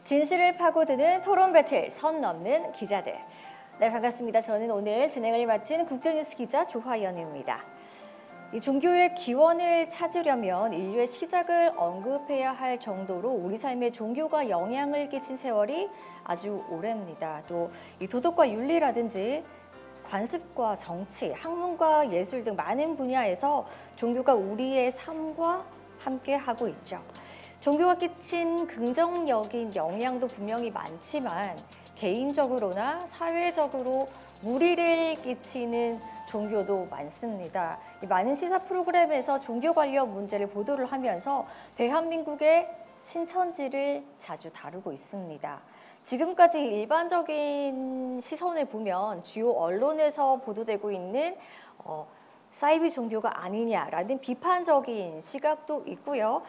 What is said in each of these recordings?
진실을 파고드는 토론 배틀, 선 넘는 기자들. 네, 반갑습니다. 저는 오늘 진행을 맡은 국제뉴스 기자 조화연입니다. 이 종교의 기원을 찾으려면 인류의 시작을 언급해야 할 정도로 우리 삶에 종교가 영향을 끼친 세월이 아주 오래입니다. 또 이 도덕과 윤리라든지 관습과 정치, 학문과 예술 등 많은 분야에서 종교가 우리의 삶과 함께하고 있죠. 종교가 끼친 긍정적인 영향도 분명히 많지만 개인적으로나 사회적으로 무리를 끼치는 종교도 많습니다. 많은 시사 프로그램에서 종교 관련 문제를 보도를 하면서 대한민국의 신천지를 자주 다루고 있습니다. 지금까지 일반적인 시선을 보면 주요 언론에서 보도되고 있는 사이비 종교가 아니냐라는 비판적인 시각도 있고요.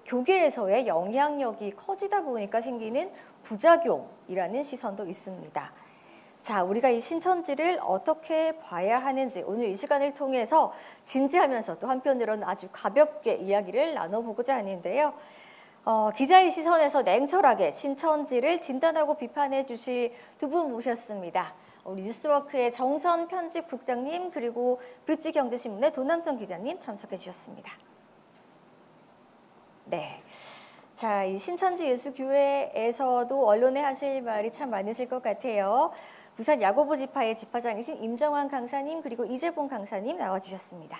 교계에서의 영향력이 커지다 보니까 생기는 부작용이라는 시선도 있습니다. 자, 우리가 이 신천지를 어떻게 봐야 하는지 오늘 이 시간을 통해서 진지하면서 또 한편으로는 아주 가볍게 이야기를 나눠보고자 하는데요. 기자의 시선에서 냉철하게 신천지를 진단하고 비판해 주실 두 분 모셨습니다. 우리 뉴스워크의 정선 편집국장님 그리고 브릿지경제신문의 도남성 기자님 참석해 주셨습니다. 네, 자, 이 신천지 예수교회에서도 언론에 하실 말이 참 많으실 것 같아요. 부산 야고보 지파의 지파장이신 임정환 강사님 그리고 이재봉 강사님 나와주셨습니다.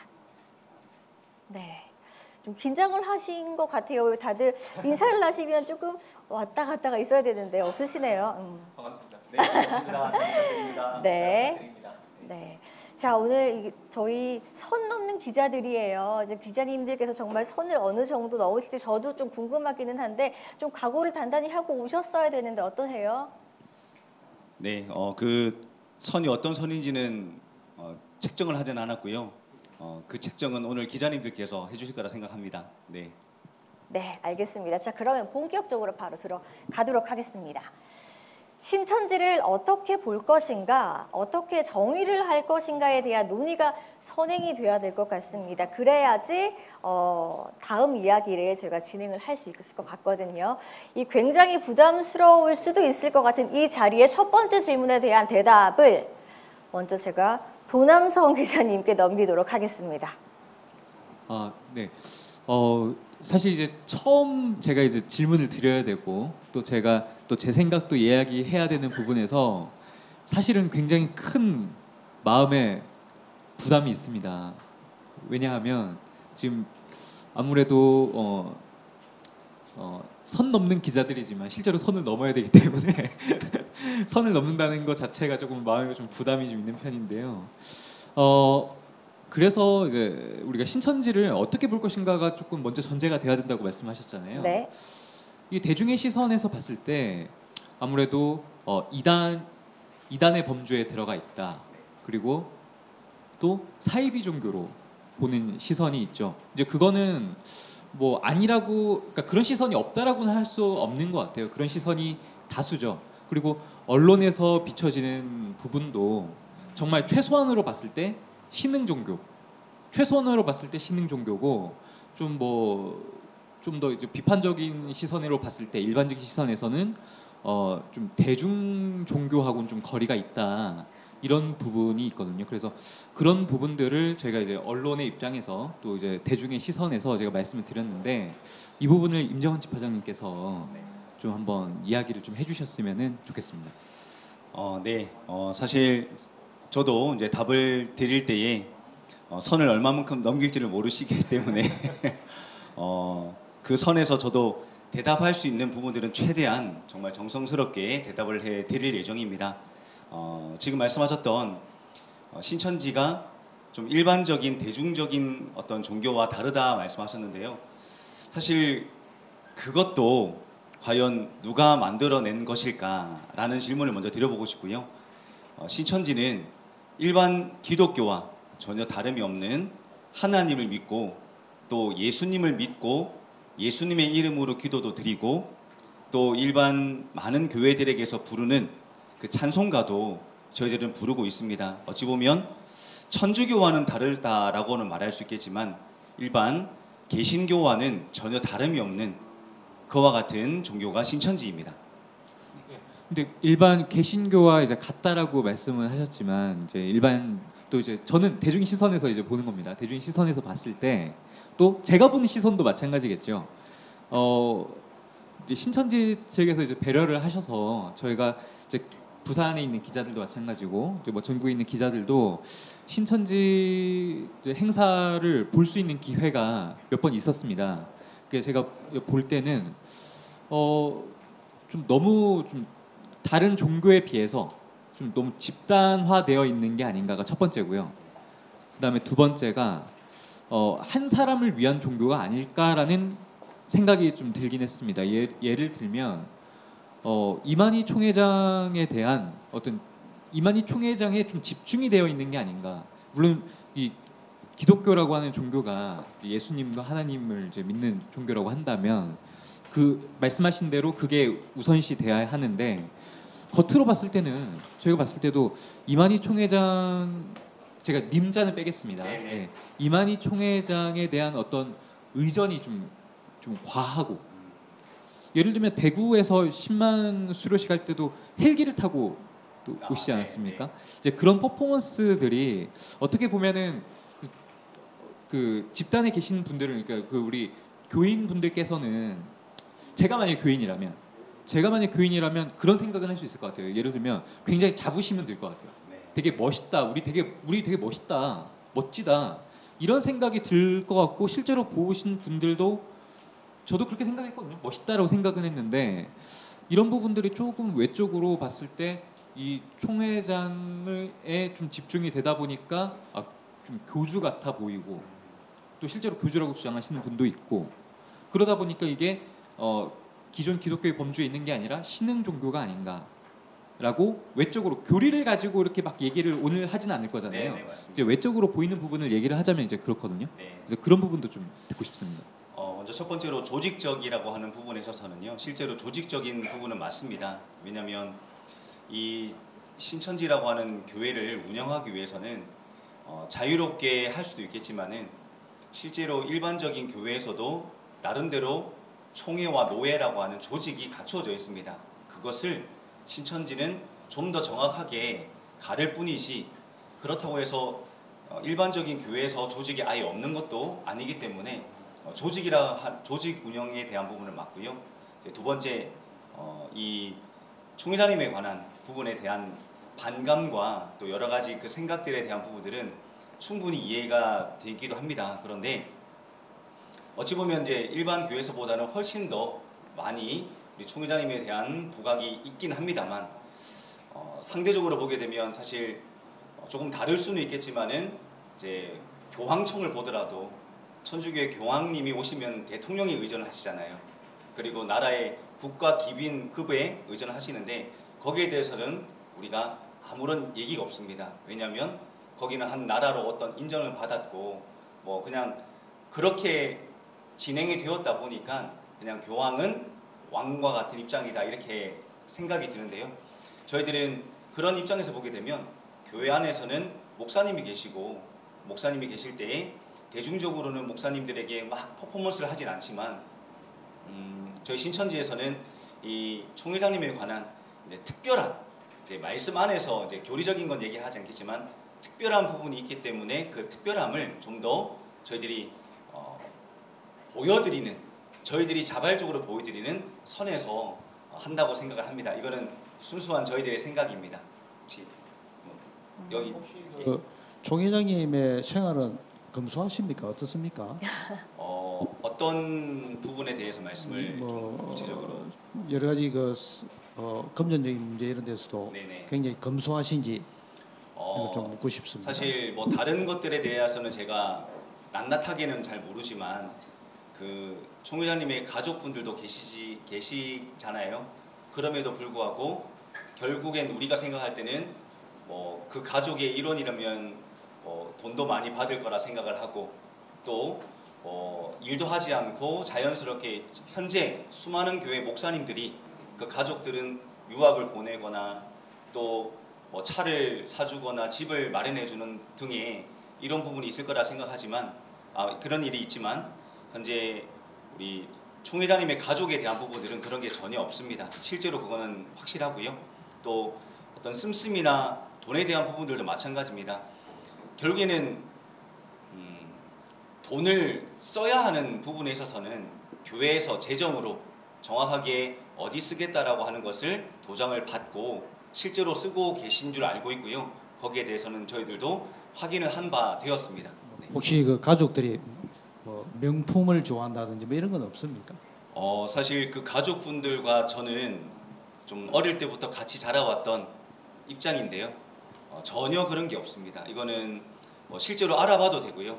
네, 좀 긴장을 하신 것 같아요. 다들 인사를 하시면 조금 왔다 갔다가 있어야 되는데 없으시네요. 반갑습니다. 네, 반갑습니다. 감사드립니다. 네. 네. 자, 오늘 저희 선 넘는 기자들이에요. 이제 기자님들께서 정말 선을 어느 정도 넣으실지 저도 좀 궁금하기는 한데 좀 각오를 단단히 하고 오셨어야 되는데 어떠세요? 네, 그 선이 어떤 선인지는 책정을 하진 않았고요. 그 책정은 오늘 기자님들께서 해주실 거라 생각합니다. 네. 네, 알겠습니다. 자, 그러면 본격적으로 바로 들어가도록 하겠습니다. 신천지를 어떻게 볼 것인가, 어떻게 정의를 할 것인가에 대한 논의가 선행이 돼야 될 것 같습니다. 그래야지 다음 이야기를 저희가 진행을 할 수 있을 것 같거든요. 이 굉장히 부담스러울 수도 있을 것 같은 이 자리의 첫 번째 질문에 대한 대답을 먼저 제가 도남성 기자님께 넘기도록 하겠습니다. 네. 사실 이제 처음 제가 이제 질문을 드려야 되고 또 제가 또 제 생각도 이야기해야 되는 부분에서 사실은 굉장히 큰 마음의 부담이 있습니다. 왜냐하면 지금 아무래도 선 넘는 기자들이지만 실제로 선을 넘어야 되기 때문에 선을 넘는다는 것 자체가 조금 마음에 좀 부담이 좀 있는 편인데요. 그래서 이제 우리가 신천지를 어떻게 볼 것인가가 조금 먼저 전제가 돼야 된다고 말씀하셨잖아요. 네. 이 대중의 시선에서 봤을 때 아무래도 이단의 범주에 들어가 있다. 그리고 또 사이비 종교로 보는 시선이 있죠. 이제 그거는 뭐 아니라고, 그러니까 그런 시선이 없다라고는 할 수 없는 것 같아요. 그런 시선이 다수죠. 그리고 언론에서 비춰지는 부분도 정말 최소한으로 봤을 때 신흥 종교, 최소한으로 봤을 때 신흥 종교고 좀 더 이제 비판적인 시선으로 봤을 때 일반적인 시선에서는 좀 대중 종교하고는 좀 거리가 있다 이런 부분이 있거든요. 그래서 그런 부분들을 저희가 이제 언론의 입장에서 또 이제 대중의 시선에서 제가 말씀을 드렸는데 이 부분을 임정환 지파장님께서 좀 한번 이야기를 좀 해주셨으면은 좋겠습니다. 네, 사실 저도 이제 답을 드릴 때에 선을 얼마만큼 넘길지를 모르시기 때문에 그 선에서 저도 대답할 수 있는 부분들은 최대한 정말 정성스럽게 대답을 해드릴 예정입니다. 지금 말씀하셨던 신천지가 좀 일반적인 대중적인 어떤 종교와 다르다 말씀하셨는데요. 사실 그것도 과연 누가 만들어낸 것일까라는 질문을 먼저 드려보고 싶고요. 신천지는 일반 기독교와 전혀 다름이 없는 하나님을 믿고 또 예수님을 믿고 예수님의 이름으로 기도도 드리고 또 일반 많은 교회들에게서 부르는 그 찬송가도 저희들은 부르고 있습니다. 어찌 보면 천주교와는 다르다라고는 말할 수 있겠지만 일반 개신교와는 전혀 다름이 없는 그와 같은 종교가 신천지입니다. 근데 일반 개신교와 이제 같다라고 말씀을 하셨지만 이제 일반 또 이제 저는 대중의 시선에서 이제 보는 겁니다. 대중의 시선에서 봤을 때 또 제가 보는 시선도 마찬가지겠죠. 이제 신천지 측에서 이제 배려를 하셔서 저희가 이제 부산에 있는 기자들도 마찬가지고 이제 뭐 전국에 있는 기자들도 신천지 이제 행사를 볼 수 있는 기회가 몇 번 있었습니다. 그 제가 볼 때는 좀 너무 좀 다른 종교에 비해서 좀 너무 집단화되어 있는 게 아닌가가 첫 번째고요. 그다음에 두 번째가 한 사람을 위한 종교가 아닐까라는 생각이 좀 들긴 했습니다. 예를 들면 이만희 총회장에 대한 어떤 이만희 총회장에 좀 집중이 되어 있는 게 아닌가. 물론 이 기독교라고 하는 종교가 예수님과 하나님을 이제 믿는 종교라고 한다면 그 말씀하신 대로 그게 우선시 돼야 하는데 겉으로 봤을 때는 저희가 봤을 때도 이만희 총회장 제가 님자는 빼겠습니다. 네. 이만희 총회장에 대한 어떤 의전이 좀 과하고 예를 들면 대구에서 10만 수료식 할 때도 헬기를 타고 또 오시지 않았습니까? 이제 그런 퍼포먼스들이 어떻게 보면은 그 집단에 계신 분들은 그러니까 그 우리 교인 분들께서는 제가 만약에 교인이라면 그런 생각을 할 수 있을 것 같아요. 예를 들면 굉장히 자부심은 들 것 같아요. 되게 멋있다. 우리 되게 멋있다. 멋지다. 이런 생각이 들 것 같고 실제로 보신 분들도 저도 그렇게 생각했거든요. 멋있다라고 생각은 했는데 이런 부분들이 조금 외적으로 봤을 때 이 총회장에 좀 집중이 되다 보니까 좀 교주 같아 보이고 또 실제로 교주라고 주장하시는 분도 있고 그러다 보니까 이게 기존 기독교의 범주에 있는 게 아니라 신흥 종교가 아닌가라고 외적으로 교리를 가지고 이렇게 막 얘기를 오늘 하진 않을 거잖아요. 네, 맞습니다. 이제 외적으로 보이는 부분을 얘기를 하자면 이제 그렇거든요. 네. 그래서 그런 부분도 좀 듣고 싶습니다. 먼저 첫 번째로 조직적이라고 하는 부분에 있어서는요. 실제로 조직적인 부분은 맞습니다. 왜냐하면 이 신천지라고 하는 교회를 운영하기 위해서는 자유롭게 할 수도 있겠지만은 실제로 일반적인 교회에서도 나름대로 총회와 노회라고 하는 조직이 갖추어져 있습니다. 그것을 신천지는 좀 더 정확하게 가를 뿐이지 그렇다고 해서 일반적인 교회에서 조직이 아예 없는 것도 아니기 때문에 조직 운영에 대한 부분을 맞고요. 두 번째 이 총회장님에 관한 부분에 대한 반감과 또 여러 가지 그 생각들에 대한 부분들은 충분히 이해가 되기도 합니다. 그런데 어찌 보면 이제 일반 교회에서보다는 훨씬 더 많이 우리 총회장님에 대한 부각이 있긴 합니다만 상대적으로 보게 되면 사실 조금 다를 수는 있겠지만은 이제 교황청을 보더라도 천주교의 교황님이 오시면 대통령이 의전을 하시잖아요. 그리고 나라의 국가 기빈급에 의전을 하시는데 거기에 대해서는 우리가 아무런 얘기가 없습니다. 왜냐하면 거기는 한 나라로 어떤 인정을 받았고 뭐 그냥 그렇게 진행이 되었다 보니까 그냥 교황은 왕과 같은 입장이다 이렇게 생각이 드는데요. 저희들은 그런 입장에서 보게 되면 교회 안에서는 목사님이 계시고 목사님이 계실 때에 대중적으로는 목사님들에게 막 퍼포먼스를 하진 않지만 저희 신천지에서는 이 총회장님에 관한 이제 특별한 이제 말씀 안에서 이제 교리적인 건 얘기하지 않겠지만 특별한 부분이 있기 때문에 그 특별함을 좀 더 저희들이 보여드리는 저희들이 자발적으로 보여드리는 선에서 한다고 생각을 합니다. 이거는 순수한 저희들의 생각입니다. 혹시 여기 총회장님의 생활은 검소하십니까? 어떻습니까? 어떤 부분에 대해서 말씀을 좀 구체적으로 여러 가지 금전적인 문제 이런 데서도 네네. 굉장히 검소하신지 좀 묻고 싶습니다. 사실 뭐 다른 것들에 대해서는 제가 낱낱하게는 잘 모르지만 그 총회장님의 가족분들도 계시잖아요. 그럼에도 불구하고 결국엔 우리가 생각할 때는 뭐 그 가족의 일원이라면 돈도 많이 받을 거라 생각을 하고 또 일도 하지 않고 자연스럽게 현재 수많은 교회 목사님들이 그 가족들은 유학을 보내거나 또 뭐 차를 사주거나 집을 마련해주는 등의 이런 부분이 있을 거라 생각하지만 그런 일이 있지만 현재 우리 총회장님의 가족에 대한 부분들은 그런 게 전혀 없습니다. 실제로 그거는 확실하고요. 또 어떤 씀씀이나 돈에 대한 부분들도 마찬가지입니다. 결국에는 돈을 써야 하는 부분에 있어서는 교회에서 재정으로 정확하게 어디 쓰겠다라고 하는 것을 도장을 받고 실제로 쓰고 계신 줄 알고 있고요. 거기에 대해서는 저희들도 확인을 한 바 되었습니다. 네. 혹시 그 가족들이 뭐 명품을 좋아한다든지 뭐 이런 건 없습니까? 사실 그 가족분들과 저는 좀 어릴 때부터 같이 자라왔던 입장인데요. 전혀 그런 게 없습니다. 이거는 실제로 알아봐도 되고요.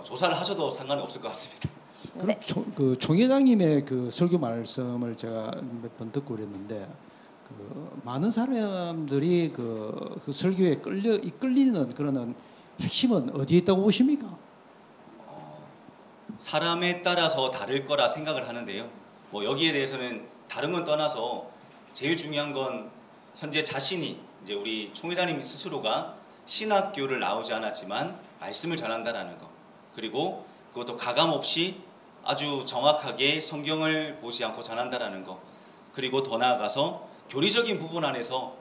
조사를 하셔도 상관이 없을 것 같습니다. 그럼 네. 그 총회장님의 그 설교 말씀을 제가 몇 번 듣고 그랬는데 그 많은 사람들이 그 설교에 이끌리는 그런 핵심은 어디에 있다고 보십니까? 사람에 따라서 다를 거라 생각을 하는데요. 여기에 대해서는 다른 건 떠나서 제일 중요한 건 현재 자신이 이제 우리 총회장님 스스로가 신학교를 나오지 않았지만 말씀을 전한다라는 거. 그리고 그것도 가감 없이 아주 정확하게 성경을 보지 않고 전한다라는 거. 그리고 더 나아가서 교리적인 부분 안에서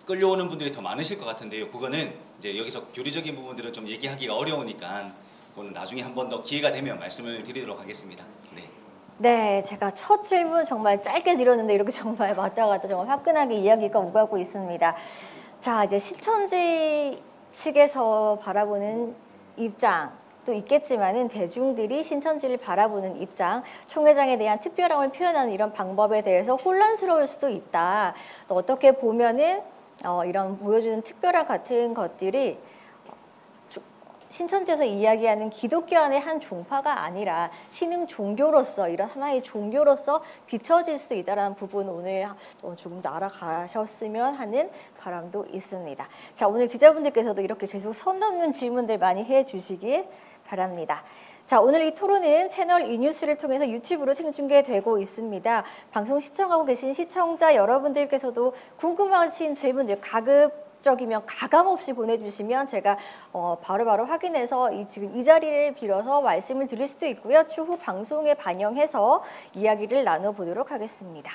끌려오는 분들이 더 많으실 것 같은데요. 그거는 이제 여기서 교리적인 부분들은 좀 얘기하기가 어려우니까 그거는 나중에 한 번 더 기회가 되면 말씀을 드리도록 하겠습니다. 네. 네, 제가 첫 질문 정말 짧게 드렸는데 이렇게 정말 왔다 갔다 정말 화끈하게 이야기가 오가고 있습니다. 자, 이제 신천지 측에서 바라보는 입장도 있겠지만은 대중들이 신천지를 바라보는 입장, 총회장에 대한 특별함을 표현하는 이런 방법에 대해서 혼란스러울 수도 있다. 또 어떻게 보면은 이런 보여주는 특별함 같은 것들이 신천지에서 이야기하는 기독교 안의 한 종파가 아니라 신흥 종교로서 이런 하나의 종교로서 비춰질 수 있다는 부분 오늘 조금 더 알아가셨으면 하는 바람도 있습니다. 자, 오늘 기자분들께서도 이렇게 계속 선 넘는 질문들 많이 해주시길 바랍니다. 자, 오늘 이 토론은 채널 이뉴스를 통해서 유튜브로 생중계되고 있습니다. 방송 시청하고 계신 시청자 여러분들께서도 궁금하신 질문들 가급적이면 가감 없이 보내주시면 제가 바로바로 확인해서 지금 이 자리를 빌어서 말씀을 드릴 수도 있고요. 추후 방송에 반영해서 이야기를 나눠보도록 하겠습니다.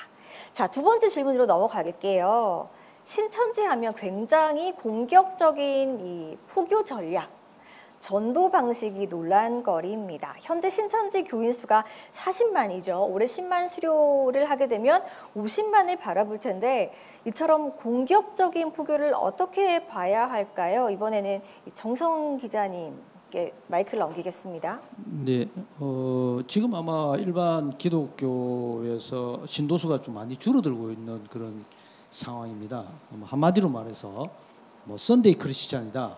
자, 두 번째 질문으로 넘어갈게요. 신천지 하면 굉장히 공격적인 이 포교 전략, 전도 방식이 논란거리입니다. 현재 신천지 교인 수가 40만이죠. 올해 10만 수료를 하게 되면 50만을 바라볼 텐데 이처럼 공격적인 포교를 어떻게 봐야 할까요? 이번에는 정성 기자님께 마이크를 넘기겠습니다. 네, 지금 아마 일반 기독교에서 신도수가 좀 많이 줄어들고 있는 그런 상황입니다. 한마디로 말해서 썬데이 크리스찬이다.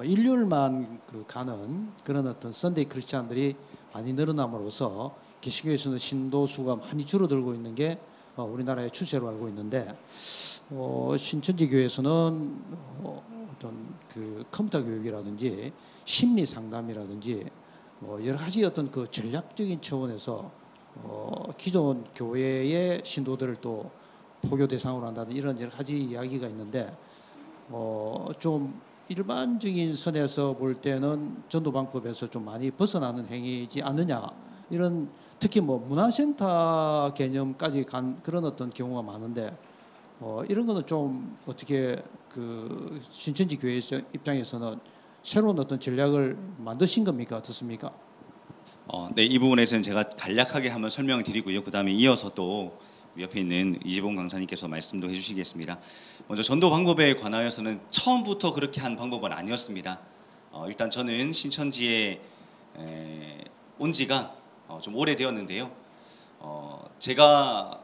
일요일만 가는 그런 어떤 썬데이 크리스찬들이 많이 늘어남으로써 개신교에서는 신도수가 많이 줄어들고 있는 게 우리나라의 추세로 알고 있는데 신천지 교회에서는 어떤 그 컴퓨터 교육이라든지 심리 상담이라든지 여러 가지 어떤 그 전략적인 차원에서 기존 교회의 신도들을 또 포교 대상으로 한다든 이런 여러 가지 이야기가 있는데 좀 일반적인 선에서 볼 때는 전도 방법에서 좀 많이 벗어나는 행위이지 않느냐 이런 특히 문화센터 개념까지 간 그런 어떤 경우가 많은데 이런 거는 좀 어떻게 그 신천지 교회 입장에서는 새로운 어떤 전략을 만드신 겁니까 어떻습니까? 네, 이 부분에서는 제가 간략하게 한번 설명을 드리고요. 그 다음에 이어서 또 옆에 있는 이지봉 강사님께서 말씀도 해주시겠습니다. 먼저 전도 방법에 관하여서는 처음부터 그렇게 한 방법은 아니었습니다. 일단 저는 신천지에 온 지가 좀 오래되었는데요. 제가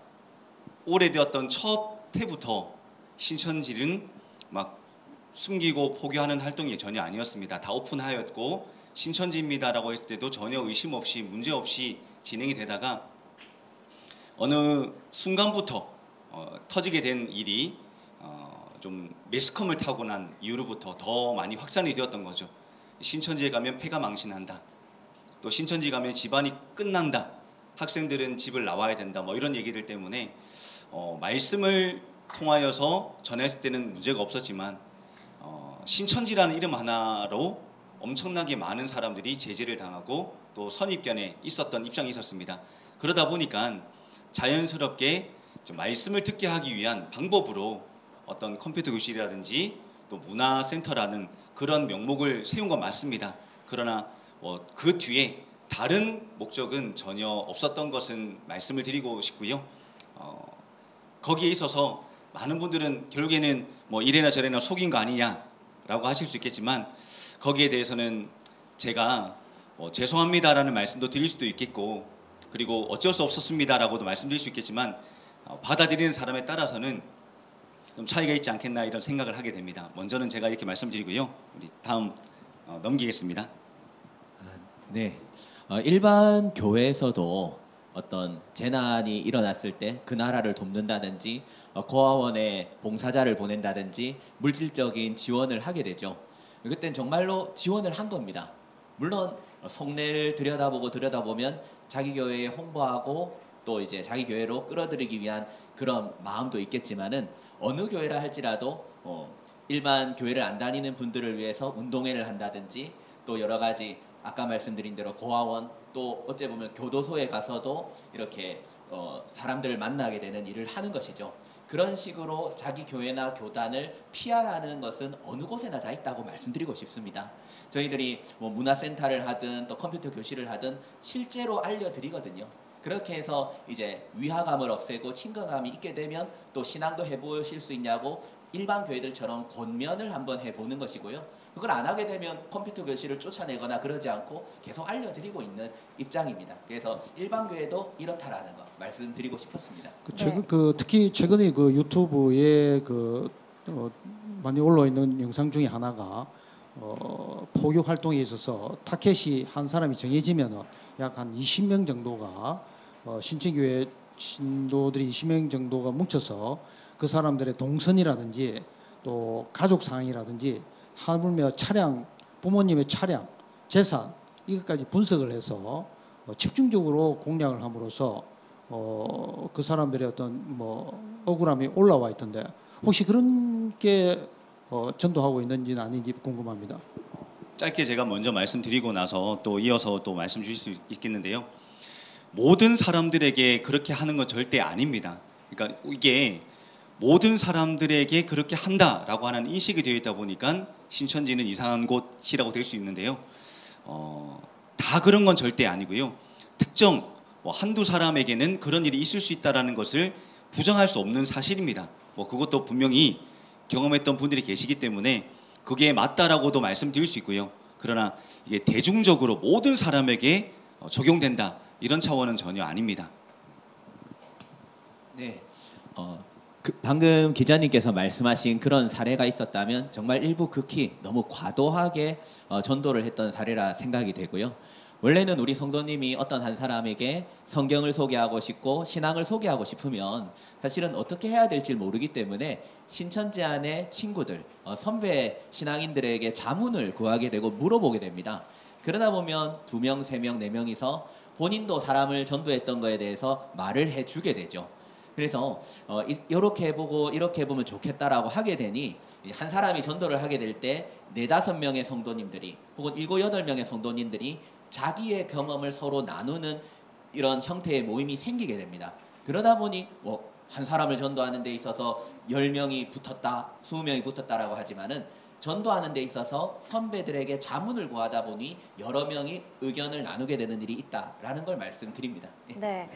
오래되었던 첫 해부터 신천지는 막 숨기고 포교하는 활동이 전혀 아니었습니다. 다 오픈하였고 신천지입니다라고 했을 때도 전혀 의심 없이 문제 없이 진행이 되다가 어느 순간부터 터지게 된 일이 좀 매스컴을 타고 난 이후로부터 더 많이 확산이 되었던 거죠. 신천지에 가면 폐가 망신한다. 또 신천지 가면 집안이 끝난다. 학생들은 집을 나와야 된다. 이런 얘기들 때문에 말씀을 통하여서 전했을 때는 문제가 없었지만 신천지라는 이름 하나로 엄청나게 많은 사람들이 제지를 당하고 또 선입견에 있었던 입장이 있었습니다. 그러다 보니까 자연스럽게 좀 말씀을 듣게 하기 위한 방법으로 어떤 컴퓨터 교실이라든지 또 문화센터라는 그런 명목을 세운 건 맞습니다. 그러나 그 뒤에 다른 목적은 전혀 없었던 것은 말씀을 드리고 싶고요. 거기에 있어서 많은 분들은 결국에는 뭐 이래나 저래나 속인 거 아니냐라고 하실 수 있겠지만 거기에 대해서는 제가 죄송합니다라는 말씀도 드릴 수도 있겠고 그리고 어쩔 수 없었습니다라고도 말씀드릴 수 있겠지만 받아들이는 사람에 따라서는 좀 차이가 있지 않겠나 이런 생각을 하게 됩니다. 먼저는 제가 이렇게 말씀드리고요. 우리 다음 넘기겠습니다. 네, 일반 교회에서도 어떤 재난이 일어났을 때 그 나라를 돕는다든지 고아원에 봉사자를 보낸다든지 물질적인 지원을 하게 되죠. 그땐 정말로 지원을 한 겁니다. 물론 속내를 들여다보면 자기 교회에 홍보하고 또 이제 자기 교회로 끌어들이기 위한 그런 마음도 있겠지만은 어느 교회라 할지라도 일반 교회를 안 다니는 분들을 위해서 운동회를 한다든지 또 여러 가지 아까 말씀드린 대로 고아원 또 어찌 보면 교도소에 가서도 이렇게 사람들을 만나게 되는 일을 하는 것이죠. 그런 식으로 자기 교회나 교단을 PR하는 것은 어느 곳에나 다 있다고 말씀드리고 싶습니다. 저희들이 뭐 문화센터를 하든 또 컴퓨터 교실을 하든 실제로 알려드리거든요. 그렇게 해서 이제 위화감을 없애고 친근감이 있게 되면 또 신앙도 해보실 수 있냐고 일반 교회들처럼 권면을 한번 해보는 것이고요. 그걸 안 하게 되면 컴퓨터 교실을 쫓아내거나 그러지 않고 계속 알려드리고 있는 입장입니다. 그래서 일반 교회도 이렇다라는 거 말씀드리고 싶었습니다. 특히 최근에 그 유튜브에 많이 올라 있는 영상 중에 하나가 포교 활동에 있어서 타켓이 한 사람이 정해지면 약 한 20명 정도가 신천교회 신도들이 20명 정도가 뭉쳐서 그 사람들의 동선이라든지 또 가족 상황이라든지 하물며 차량, 부모님의 차량, 재산 이것까지 분석을 해서 집중적으로 공략을 함으로써 그 사람들의 어떤 억울함이 올라와 있던데 혹시 그런 게 전도하고 있는지는 아닌지 궁금합니다. 짧게 제가 먼저 말씀드리고 나서 또 이어서 또 말씀 주실 수 있겠는데요. 모든 사람들에게 그렇게 하는 건 절대 아닙니다. 그러니까 이게 모든 사람들에게 그렇게 한다라고 하는 인식이 되어 있다 보니까 신천지는 이상한 곳이라고 될 수 있는데요. 다 그런 건 절대 아니고요. 특정 한두 사람에게는 그런 일이 있을 수 있다라는 것을 부정할 수 없는 사실입니다. 그것도 분명히 경험했던 분들이 계시기 때문에 그게 맞다라고도 말씀드릴 수 있고요. 그러나 이게 대중적으로 모든 사람에게 적용된다 이런 차원은 전혀 아닙니다. 네, 방금 기자님께서 말씀하신 그런 사례가 있었다면 정말 일부 극히 너무 과도하게 전도를 했던 사례라 생각이 되고요. 원래는 우리 성도님이 어떤 한 사람에게 성경을 소개하고 싶고 신앙을 소개하고 싶으면 사실은 어떻게 해야 될지 모르기 때문에 신천지 안의 친구들, 선배 신앙인들에게 자문을 구하게 되고 물어보게 됩니다. 그러다 보면 2명, 3명, 4명이서 본인도 사람을 전도했던 거에 대해서 말을 해주게 되죠. 그래서 이렇게 해보고 이렇게 해보면 좋겠다라고 하게 되니 한 사람이 전도를 하게 될 때 4-5명의 성도님들이 혹은 7-8명의 성도님들이 자기의 경험을 서로 나누는 이런 형태의 모임이 생기게 됩니다. 그러다 보니 한 사람을 전도하는 데 있어서 10명이 붙었다, 20명이 붙었다라고 하지만은 전도하는 데 있어서 선배들에게 자문을 구하다 보니 여러 명이 의견을 나누게 되는 일이 있다라는 걸 말씀드립니다. 네,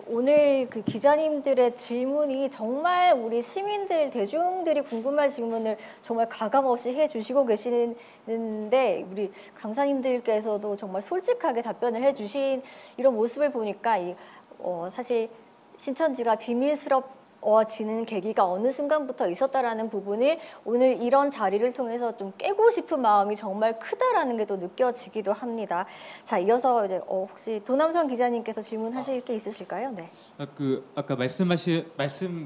오늘 그 기자님들의 질문이 정말 우리 시민들, 대중들이 궁금한 질문을 정말 가감없이 해주시고 계시는데 우리 강사님들께서도 정말 솔직하게 답변을 해주신 이런 모습을 보니까 사실 신천지가 비밀스러워지는 계기가 어느 순간부터 있었다라는 부분을 오늘 이런 자리를 통해서 좀 깨고 싶은 마음이 정말 크다라는 게 또 느껴지기도 합니다. 자, 이어서 이제 혹시 도남성 기자님께서 질문하실 게 있으실까요? 네. 아까 말씀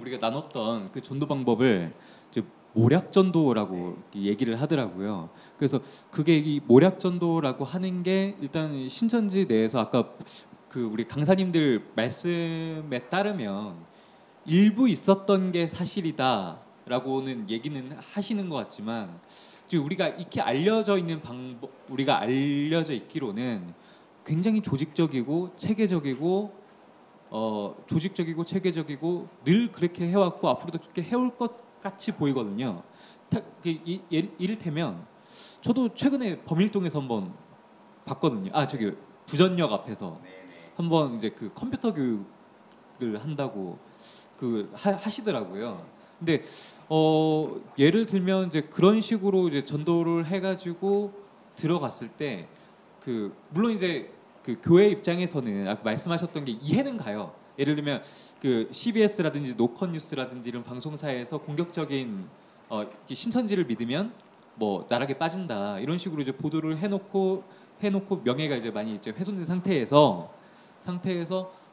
우리가 나눴던 그 전도 방법을 이제 모략 전도라고 얘기를 하더라고요. 그래서 그게 이 모략 전도라고 하는 게 일단 신천지 내에서 아까 그 우리 강사님들 말씀에 따르면 일부 있었던 게 사실이다라고는 얘기는 하시는 것 같지만 우리가 이렇게 알려져 있는 방법, 우리가 알려져 있기로는 굉장히 조직적이고 체계적이고 조직적이고 체계적이고 늘 그렇게 해왔고 앞으로도 그렇게 해올 것 같이 보이거든요. 이를테면 저도 최근에 범일동에서 한번 봤거든요. 아 저기 부전역 앞에서 한번 이제 그 컴퓨터 교육을 한다고 하시더라고요. 근데 예를 들면 이제 그런 식으로 이제 전도를 해가지고 들어갔을 때 물론 이제 그 교회 입장에서는 아까 말씀하셨던 게 이해는 가요. 예를 들면 그 CBS라든지 노컷뉴스라든지 이런 방송사에서 공격적인 신천지를 믿으면 뭐 나락에 빠진다 이런 식으로 이제 보도를 해놓고 명예가 이제 많이 이제 훼손된 상태에서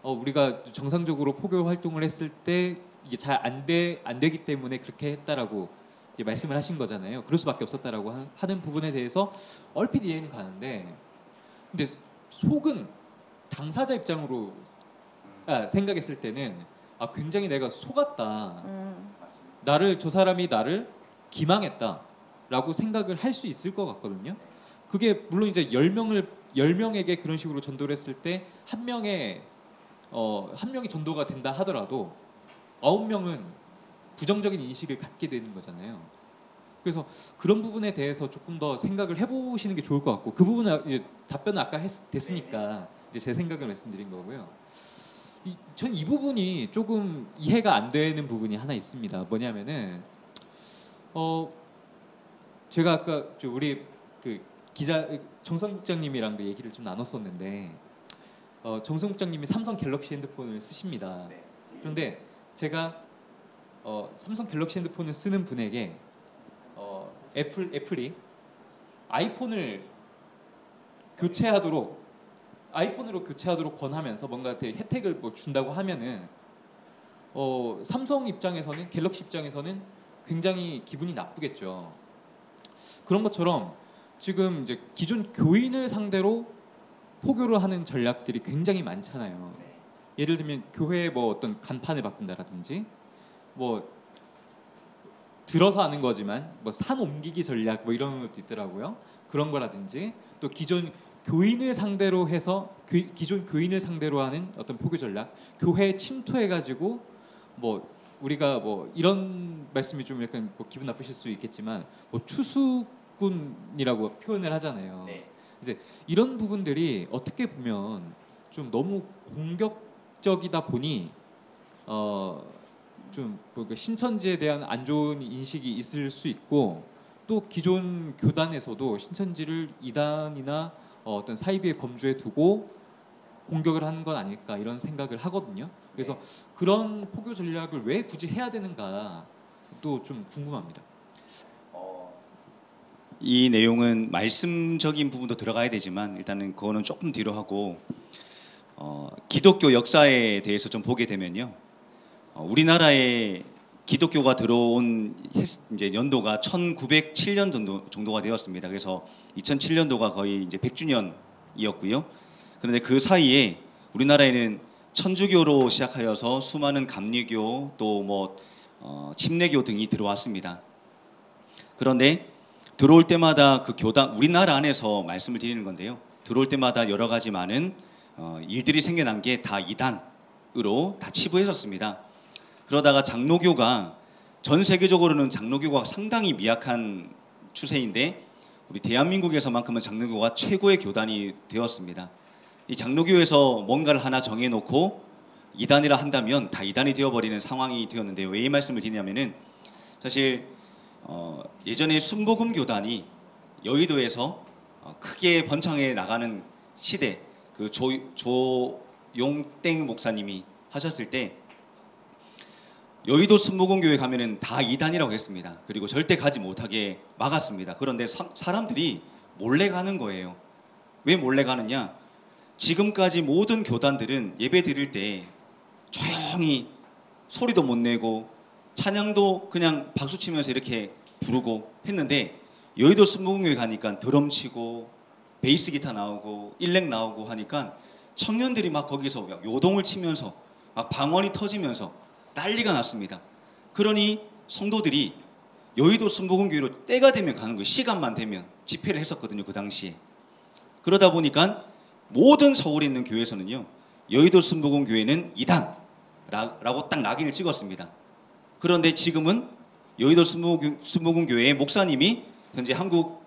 우리가 정상적으로 포교 활동을 했을 때 이게 잘 안 되기 때문에 그렇게 했다라고 이제 말씀을 하신 거잖아요. 그럴 수밖에 없었다라고 하는 부분에 대해서 얼핏 이해는 가는데, 근데 속은 당사자 입장으로 생각했을 때는 굉장히 내가 속았다. 저 사람이 나를 기망했다라고 생각을 할 수 있을 것 같거든요. 그게 물론 이제 10명에게 그런 식으로 전도를 했을 때 한 명이 전도가 된다 하더라도 9명은 부정적인 인식을 갖게 되는 거잖아요. 그래서 그런 부분에 대해서 조금 더 생각을 해보시는 게 좋을 것 같고, 그 부분은 이제 답변은 아까 됐으니까 이제 제 생각을 말씀드린 거고요. 전 이 부분이 조금 이해가 안 되는 부분이 하나 있습니다. 뭐냐면은 제가 아까 우리 그 기자 정성 국장님이랑도 얘기를 좀 나눴었는데, 정성 국장님이 삼성 갤럭시 핸드폰을 쓰십니다. 그런데 제가 삼성 갤럭시 핸드폰을 쓰는 분에게 애플이 아이폰으로 교체하도록 권하면서 뭔가 혜택을 뭐 준다고 하면은 삼성 입장에서는, 갤럭시 입장에서는 굉장히 기분이 나쁘겠죠. 그런 것처럼 지금 이제 기존 교인을 상대로 포교를 하는 전략들이 굉장히 많잖아요. 예를 들면 교회에 뭐 어떤 간판을 바꾼다라든지, 뭐 들어서 하는 거지만 뭐 산 옮기기 전략 뭐 이런 것도 있더라고요. 그런 거라든지, 또 기존 교인을 상대로 해서 기존 교인을 상대로 하는 어떤 포교 전략, 교회에 침투해가지고 뭐 우리가 뭐 이런 말씀이 좀 약간 뭐 기분 나쁘실 수 있겠지만 뭐 추수꾼이라고 표현을 하잖아요. 이제 이런 부분들이 어떻게 보면 좀 너무 공격적이다 보니 좀 신천지에 대한 안 좋은 인식이 있을 수 있고, 또 기존 교단에서도 신천지를 이단이나 어떤 사이비의 범주에 두고 공격을 하는 건 아닐까 이런 생각을 하거든요. 그래서 그런 포교 전략을 왜 굳이 해야 되는가 또 좀 궁금합니다. 이 내용은 말씀적인 부분도 들어가야 되지만 일단은 그거는 조금 뒤로 하고, 기독교 역사에 대해서 좀 보게 되면요, 우리나라에 기독교가 들어온 이제 연도가 1907년 정도가 되었습니다. 그래서 2007년도가 거의 이제 100주년이었고요. 그런데 그 사이에 우리나라에는 천주교로 시작하여서 수많은 감리교, 또 뭐 침례교 등이 들어왔습니다. 그런데 들어올 때마다 그 교단, 우리나라 안에서 말씀을 드리는 건데요, 들어올 때마다 여러 가지 많은 일들이 생겨난 게 다 이단으로 다 치부했었습니다. 그러다가 장로교가, 전 세계적으로는 장로교가 상당히 미약한 추세인데 우리 대한민국에서만큼은 장로교가 최고의 교단이 되었습니다. 이 장로교에서 뭔가를 하나 정해놓고 이단이라 한다면 다 이단이 되어버리는 상황이 되었는데, 왜 이 말씀을 드리냐면은 사실 예전에 순복음 교단이 여의도에서 크게 번창해 나가는 시대, 그 조용땡 목사님이 하셨을 때 여의도 순복음교회 가면은 다 이단이라고 했습니다. 그리고 절대 가지 못하게 막았습니다. 그런데 사람들이 몰래 가는 거예요. 왜 몰래 가느냐? 지금까지 모든 교단들은 예배 드릴 때 조용히 소리도 못 내고 찬양도 그냥 박수 치면서 이렇게 부르고 했는데, 여의도 순복음교회 가니까 드럼 치고 베이스 기타 나오고 일렉 나오고 하니까 청년들이 막 거기서 요동을 치면서 막 방언이 터지면서 난리가 났습니다. 그러니 성도들이 여의도 순복음교회로 때가 되면 가는 거예요. 시간만 되면 집회를 했었거든요, 그 당시에. 그러다 보니까 모든 서울에 있는 교회에서는요, 여의도 순복음교회는 이단라고 딱 낙인을 찍었습니다. 그런데 지금은 여의도 순복음교회의 목사님이 현재 한국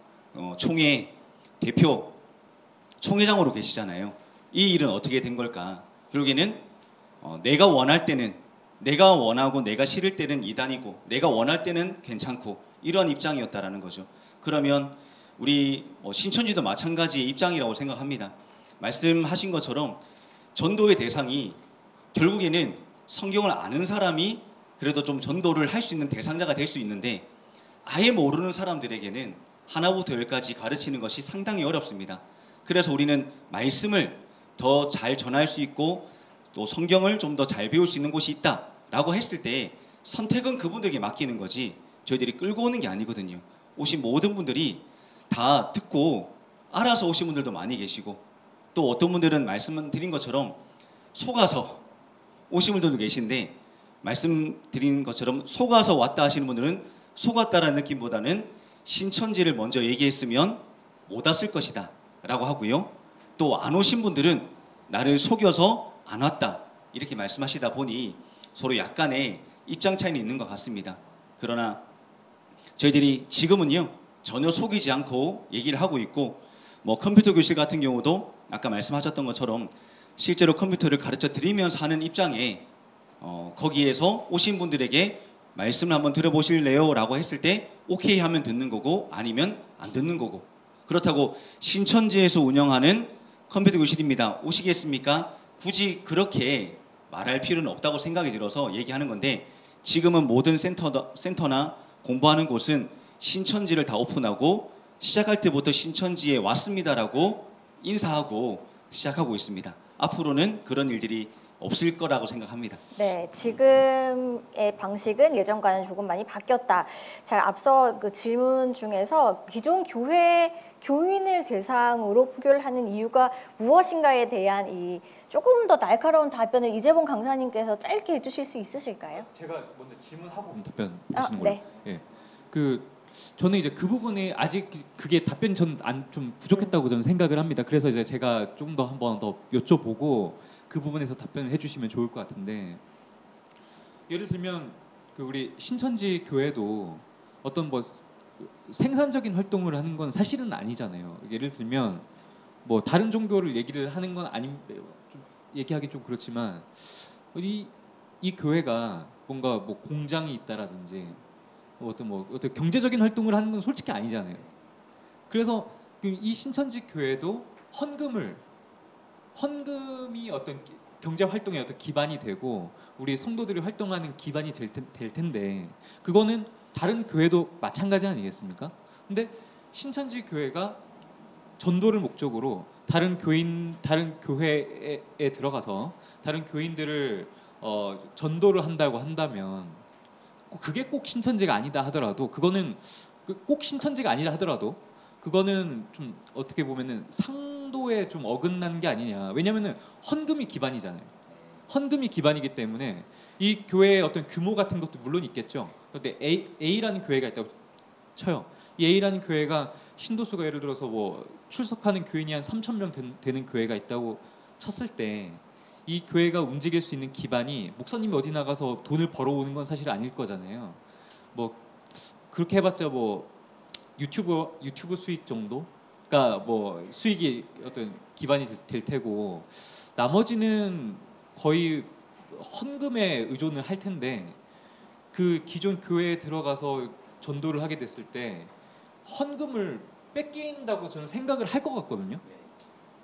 총회 대표 총회장으로 계시잖아요. 이 일은 어떻게 된 걸까? 결국에는 내가 원할 때는, 내가 원하고 내가 싫을 때는 이단이고 내가 원할 때는 괜찮고 이런 입장이었다라는 거죠. 그러면 우리 신천지도 마찬가지의 입장이라고 생각합니다. 말씀하신 것처럼 전도의 대상이 결국에는 성경을 아는 사람이 그래도 좀 전도를 할 수 있는 대상자가 될 수 있는데 아예 모르는 사람들에게는 하나부터 열까지 가르치는 것이 상당히 어렵습니다. 그래서 우리는 말씀을 더 잘 전할 수 있고 또 성경을 좀 더 잘 배울 수 있는 곳이 있다라고 했을 때 선택은 그분들에게 맡기는 거지 저희들이 끌고 오는 게 아니거든요. 오신 모든 분들이 다 듣고 알아서 오신 분들도 많이 계시고 또 어떤 분들은 말씀드린 것처럼 속아서 오신 분들도 계신데 말씀드린 것처럼 속아서 왔다 하시는 분들은 속았다라는 느낌보다는 신천지를 먼저 얘기했으면 못 왔을 것이다 라고 하고요. 또 안 오신 분들은 나를 속여서 안 왔다 이렇게 말씀하시다 보니 서로 약간의 입장 차이는 있는 것 같습니다. 그러나 저희들이 지금은요 전혀 속이지 않고 얘기를 하고 있고 컴퓨터 교실 같은 경우도 아까 말씀하셨던 것처럼 실제로 컴퓨터를 가르쳐 드리면서 하는 입장에 거기에서 오신 분들에게 말씀을 한번 들어보실래요? 라고 했을 때 오케이 하면 듣는 거고 아니면 안 듣는 거고 그렇다고 신천지에서 운영하는 컴퓨터 교실입니다. 오시겠습니까? 굳이 그렇게 말할 필요는 없다고 생각이 들어서 얘기하는 건데 지금은 모든 센터나 공부하는 곳은 신천지를 다 오픈하고 시작할 때부터 신천지에 왔습니다라고 인사하고 시작하고 있습니다. 앞으로는 그런 일들이 없을 거라고 생각합니다. 네, 지금의 방식은 예전과는 조금 많이 바뀌었다. 자, 앞서 그 질문 중에서 기존 교회 교인을 대상으로 포교를 하는 이유가 무엇인가에 대한 이 조금 더 날카로운 답변을 이재봉 강사님께서 짧게 해주실 수 있으실까요? 제가 먼저 질문하고 답변 아, 하시는 걸로. 네. 예. 저는 이제 그 부분에 아직 그게 답변 좀 부족했다고 저는 생각을 합니다. 그래서 이제 제가 좀 더 한번 더 여쭤보고 그 부분에서 답변을 해주시면 좋을 것 같은데 예를 들면 우리 신천지 교회도 어떤 생산적인 활동을 하는 건 사실은 아니잖아요. 예를 들면 다른 종교를 얘기를 하는 건 얘기하기 좀 그렇지만 이 교회가 뭔가 공장이 있다라든지 어떤 경제적인 활동을 하는 건 솔직히 아니잖아요. 그래서 이 신천지 교회도 헌금이 어떤 경제 활동의 어떤 기반이 되고 우리 성도들이 활동하는 기반이 될 텐데 그거는 다른 교회도 마찬가지 아니겠습니까? 근데 신천지 교회가 전도를 목적으로 다른 교회에 들어가서 다른 교인들을 전도를 한다고 한다면 그게 꼭 신천지가 아니다 하더라도 그거는 꼭 신천지가 아니라 하더라도 그거는 좀 어떻게 보면은 상도에 좀 어긋나는 게 아니냐. 왜냐면은 헌금이 기반이잖아요. 헌금이 기반이기 때문에 이 교회의 어떤 규모 같은 것도 물론 있겠죠. 그런데 A라는 교회가 있다고 쳐요. 이 A라는 교회가 신도수가 예를 들어서 출석하는 교인이 한 3,000명 되는 교회가 있다고 쳤을 때 이 교회가 움직일 수 있는 기반이 목사님이 어디 나가서 돈을 벌어오는 건 사실 아닐 거잖아요. 그렇게 해봤자 유튜브 수익 정도가 수익이 어떤 기반이 될 테고 나머지는 거의 헌금에 의존을 할 텐데 그 기존 교회에 들어가서 전도를 하게 됐을 때 헌금을 뺏긴다고 저는 생각을 할 것 같거든요.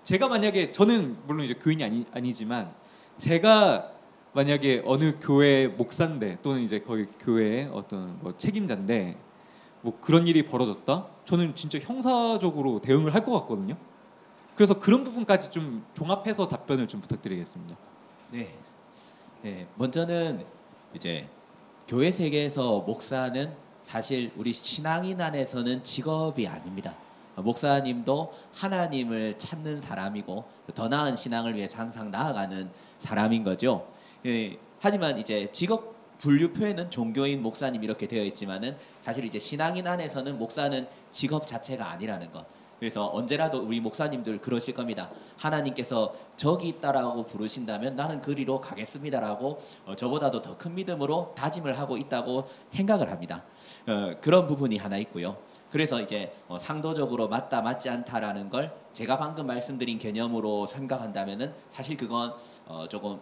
제가 만약에 저는 물론 이제 교인이 아니지만 제가 만약에 어느 교회 목사인데 또는 이제 거기 교회의 어떤 책임자인데 그런 일이 벌어졌다? 저는 진짜 형사적으로 대응을 할 것 같거든요. 그래서 그런 부분까지 좀 종합해서 답변을 좀 부탁드리겠습니다. 네. 먼저는 이제 교회 세계에서 목사는 사실 우리 신앙인 안에서는 직업이 아닙니다. 목사님도 하나님을 찾는 사람이고 더 나은 신앙을 위해서 항상 나아가는 사람인 거죠. 하지만 이제 직업 분류 표에는 종교인 목사님 이렇게 되어 있지만은 사실 이제 신앙인 안에서는 목사는 직업 자체가 아니라는 것. 그래서 언제라도 우리 목사님들 그러실 겁니다. 하나님께서 저기 있다라고 부르신다면 나는 그리로 가겠습니다라고 저보다도 더 큰 믿음으로 다짐을 하고 있다고 생각을 합니다. 그런 부분이 하나 있고요. 그래서 이제 상도적으로 맞다 맞지 않다라는 걸 제가 방금 말씀드린 개념으로 생각한다면은 사실 그건 조금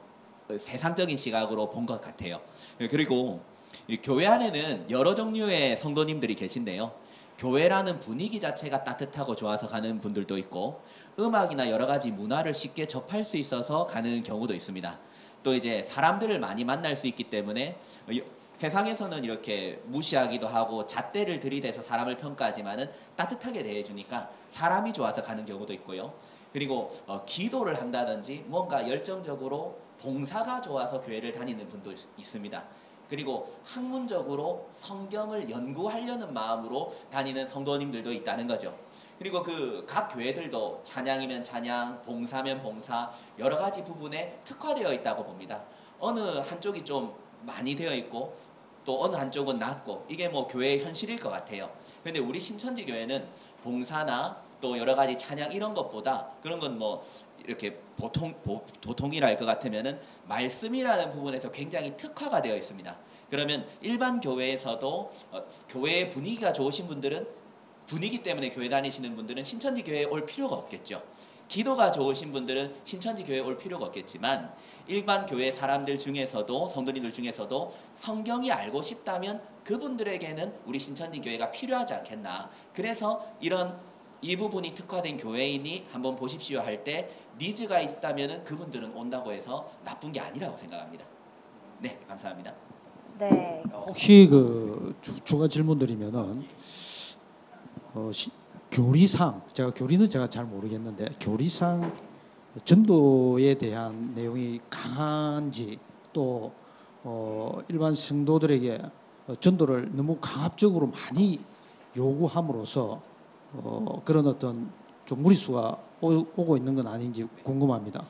세상적인 시각으로 본 것 같아요. 그리고 이 교회 안에는 여러 종류의 성도님들이 계신데요. 교회라는 분위기 자체가 따뜻하고 좋아서 가는 분들도 있고 음악이나 여러 가지 문화를 쉽게 접할 수 있어서 가는 경우도 있습니다. 또 이제 사람들을 많이 만날 수 있기 때문에 세상에서는 이렇게 무시하기도 하고 잣대를 들이대서 사람을 평가하지만은 따뜻하게 대해주니까 사람이 좋아서 가는 경우도 있고요. 그리고 기도를 한다든지 뭔가 열정적으로 봉사가 좋아서 교회를 다니는 분도 있습니다. 그리고 학문적으로 성경을 연구하려는 마음으로 다니는 성도님들도 있다는 거죠. 그리고 그 각 교회들도 찬양이면 찬양, 봉사면 봉사 여러 가지 부분에 특화되어 있다고 봅니다. 어느 한쪽이 좀 많이 되어 있고 또 어느 한쪽은 낮고 이게 뭐 교회의 현실일 것 같아요. 그런데 우리 신천지 교회는 봉사나 또 여러 가지 찬양 이런 것보다 그런 건 뭐 이렇게 보통이라 할 것 같으면은 말씀이라는 부분에서 굉장히 특화가 되어 있습니다. 그러면 일반 교회에서도 교회의 분위기가 좋으신 분들은 분위기 때문에 교회 다니시는 분들은 신천지 교회에 올 필요가 없겠죠. 기도가 좋으신 분들은 신천지 교회에 올 필요가 없겠지만 일반 교회 사람들 중에서도 성도님들 중에서도 성경이 알고 싶다면 그분들에게는 우리 신천지 교회가 필요하지 않겠나. 그래서 이 부분이 특화된 교회인이 한번 보십시오 할 때 니즈가 있다면 그분들은 온다고 해서 나쁜 게 아니라고 생각합니다. 네, 감사합니다. 네. 혹시 그 추가 질문 드리면은 교리상 교리는 제가 잘 모르겠는데 교리상 전도에 대한 내용이 강한지 또 일반 성도들에게 전도를 너무 강압적으로 많이 요구함으로써 그런 어떤 좀 무리수가 오고 있는 건 아닌지 궁금합니다.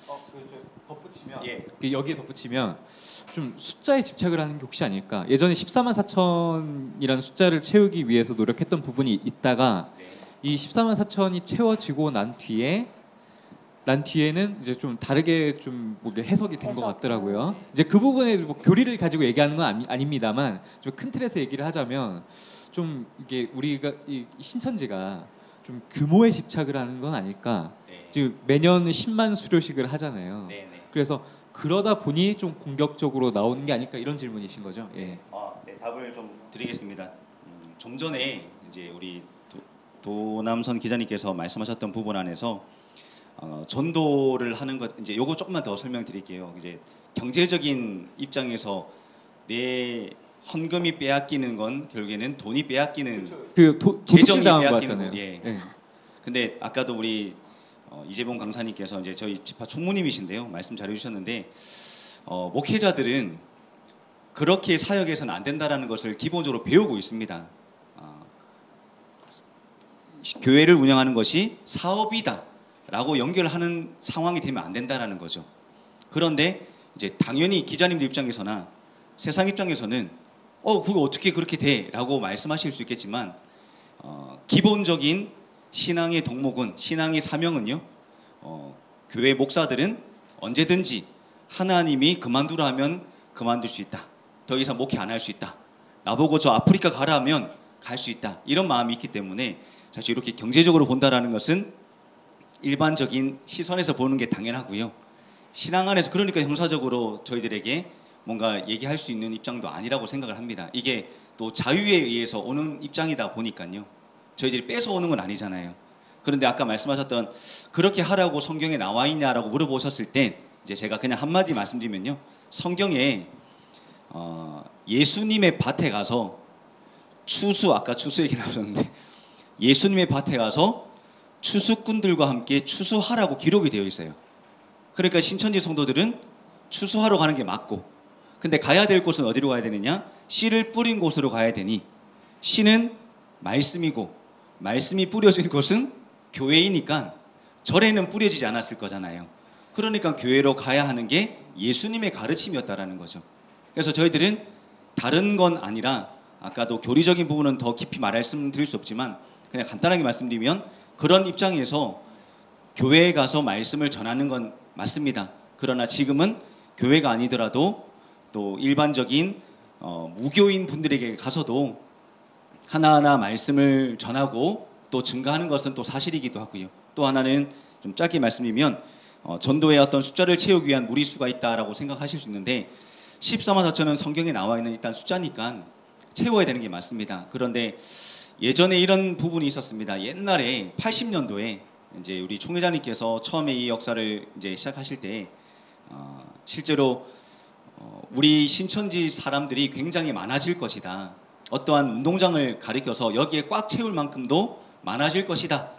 덧붙이면 예. 여기에 덧붙이면 좀 숫자에 집착을 하는 게 혹시 아닐까? 예전에 14만 4천이라는 숫자를 채우기 위해서 노력했던 부분이 있다가 이 14만 4천이 채워지고 난 뒤에는 이제 좀 다르게 좀 뭐 해석이 된 것 같더라고요. 이제 그 부분에 뭐 교리를 가지고 얘기하는 건 아닙니다만 좀 큰 틀에서 얘기를 하자면 좀 이게 우리가 이 신천지가 좀 규모에 집착을 하는 건 아닐까. 네. 지금 매년 10만 수료식을 하잖아요. 네, 네. 그래서 그러다 보니 좀 공격적으로 나오는 게 아닐까 이런 질문이신 거죠. 예. 네, 답을 좀 드리겠습니다. 좀 전에 이제 우리 도남선 기자님께서 말씀하셨던 부분 안에서 전도를 하는 것 이제 요거 조금만 더 설명드릴게요. 이제 경제적인 입장에서 내 헌금이 빼앗기는 건 결국에는 돈이 빼앗기는 그 재정이 당한 거 빼앗기는 같잖아요. 거. 예. 예. 근데 아까도 우리 이재봉 강사님께서 이제 저희 지파 총무님이신데요 말씀 잘해주셨는데 목회자들은 그렇게 사역해서는 안 된다라는 것을 기본적으로 배우고 있습니다. 교회를 운영하는 것이 사업이다라고 연결하는 상황이 되면 안 된다라는 거죠. 그런데 이제 당연히 기자님들 입장에서나 세상 입장에서는 그거 어떻게 그렇게 돼?라고 말씀하실 수 있겠지만 기본적인 신앙의 덕목은 신앙의 사명은요. 교회 목사들은 언제든지 하나님이 그만두라 하면 그만둘 수 있다. 더 이상 목회 안 할 수 있다. 나보고 저 아프리카 가라 하면 갈 수 있다. 이런 마음이 있기 때문에 사실 이렇게 경제적으로 본다라는 것은 일반적인 시선에서 보는 게 당연하고요. 신앙 안에서 그러니까 형사적으로 저희들에게 뭔가 얘기할 수 있는 입장도 아니라고 생각을 합니다. 이게 또 자유에 의해서 오는 입장이다 보니까요. 저희들이 뺏어오는 건 아니잖아요. 그런데 아까 말씀하셨던 그렇게 하라고 성경에 나와 있냐라고 물어보셨을 때 이제 제가 그냥 한마디 말씀드리면요. 성경에 예수님의 밭에 가서 아까 추수 얘기 나오셨는데 예수님의 밭에 가서 추수꾼들과 함께 추수하라고 기록이 되어 있어요. 그러니까 신천지 성도들은 추수하러 가는 게 맞고 근데 가야 될 곳은 어디로 가야 되느냐? 씨를 뿌린 곳으로 가야 되니 씨는 말씀이고 말씀이 뿌려진 곳은 교회이니까 절에는 뿌려지지 않았을 거잖아요. 그러니까 교회로 가야 하는 게 예수님의 가르침이었다라는 거죠. 그래서 저희들은 다른 건 아니라 아까도 교리적인 부분은 더 깊이 말씀드릴 수 없지만 그냥 간단하게 말씀드리면 그런 입장에서 교회에 가서 말씀을 전하는 건 맞습니다. 그러나 지금은 교회가 아니더라도 또 일반적인 무교인 분들에게 가서도 하나하나 말씀을 전하고 또 증가하는 것은 또 사실이기도 하고요. 또 하나는 좀 짧게 말씀드리면 전도의 어떤 숫자를 채우기 위한 무리수가 있다라고 생각하실 수 있는데 14만 4천은 성경에 나와 있는 일단 숫자니까 채워야 되는 게 맞습니다. 그런데 예전에 이런 부분이 있었습니다. 옛날에 80년도에 이제 우리 총회장님께서 처음에 이 역사를 이제 시작하실 때 실제로 우리 신천지 사람들이 굉장히 많아질 것이다. 어떠한 운동장을 가리켜서 여기에 꽉 채울 만큼도 많아질 것이다.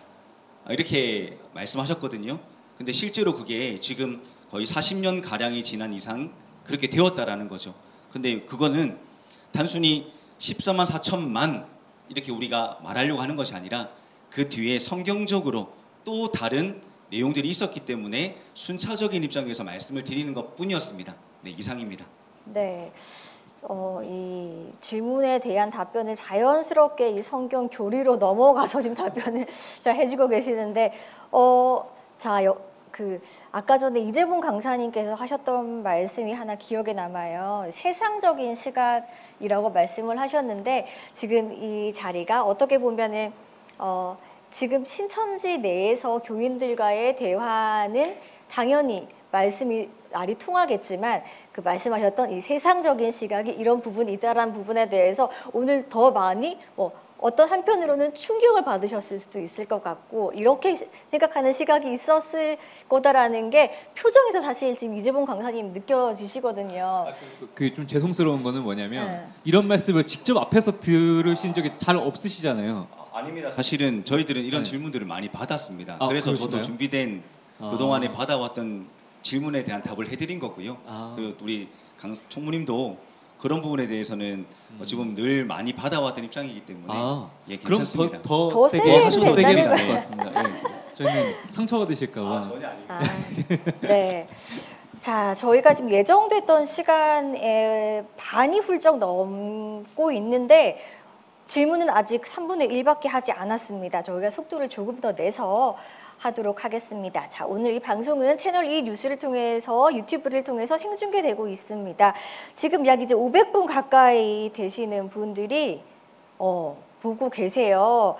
이렇게 말씀하셨거든요. 근데 실제로 그게 지금 거의 40년 가량이 지난 이상 그렇게 되었다라는 거죠. 근데 그거는 단순히 14만 4천만 이렇게 우리가 말하려고 하는 것이 아니라 그 뒤에 성경적으로 또 다른 내용들이 있었기 때문에 순차적인 입장에서 말씀을 드리는 것뿐이었습니다. 네, 이상입니다. 네. 이 질문에 대한 답변을 자연스럽게 이 성경 교리로 넘어가서 지금 답변을 잘 해주고 계시는데, 아까 전에 이재봉 강사님께서 하셨던 말씀이 하나 기억에 남아요. 세상적인 시각이라고 말씀을 하셨는데, 지금 이 자리가 어떻게 보면은 지금 신천지 내에서 교인들과의 대화는 당연히 말씀이 말이 통하겠지만 그 말씀하셨던 이 세상적인 시각이 이런 부분이 있다라는 부분에 대해서 오늘 더 많이 어떤 한편으로는 충격을 받으셨을 수도 있을 것 같고 이렇게 생각하는 시각이 있었을 거다라는 게 표정에서 사실 지금 이재봉 강사님 느껴지시거든요. 그 좀 죄송스러운 거는 뭐냐면 이런 말씀을 직접 앞에서 들으신 적이 잘 없으시잖아요. 아닙니다. 사실은 저희들은 이런 네. 질문들을 많이 받았습니다. 아, 그래서 그러시나요? 저도 준비된 그동안에 받아왔던 질문에 대한 답을 해드린 거고요. 그리고 우리 강 총무님도 그런 부분에 대해서는 지금 늘 많이 받아왔던 입장이기 때문에 예, 그럼 괜찮습니다. 더 세게 세게 해도 더 세게 된다는 될것 같습니다. 예. 저희는 상처가 되실까봐. 전혀 아닙니다. 네. 자, 저희가 지금 예정됐던 시간에 반이 훌쩍 넘고 있는데 질문은 아직 3분의 1밖에 하지 않았습니다. 저희가 속도를 조금 더 내서 하도록 하겠습니다. 자, 오늘 이 방송은 채널2 뉴스를 통해서 유튜브를 통해서 생중계되고 있습니다. 지금 약 이제 500분 가까이 되시는 분들이 보고 계세요.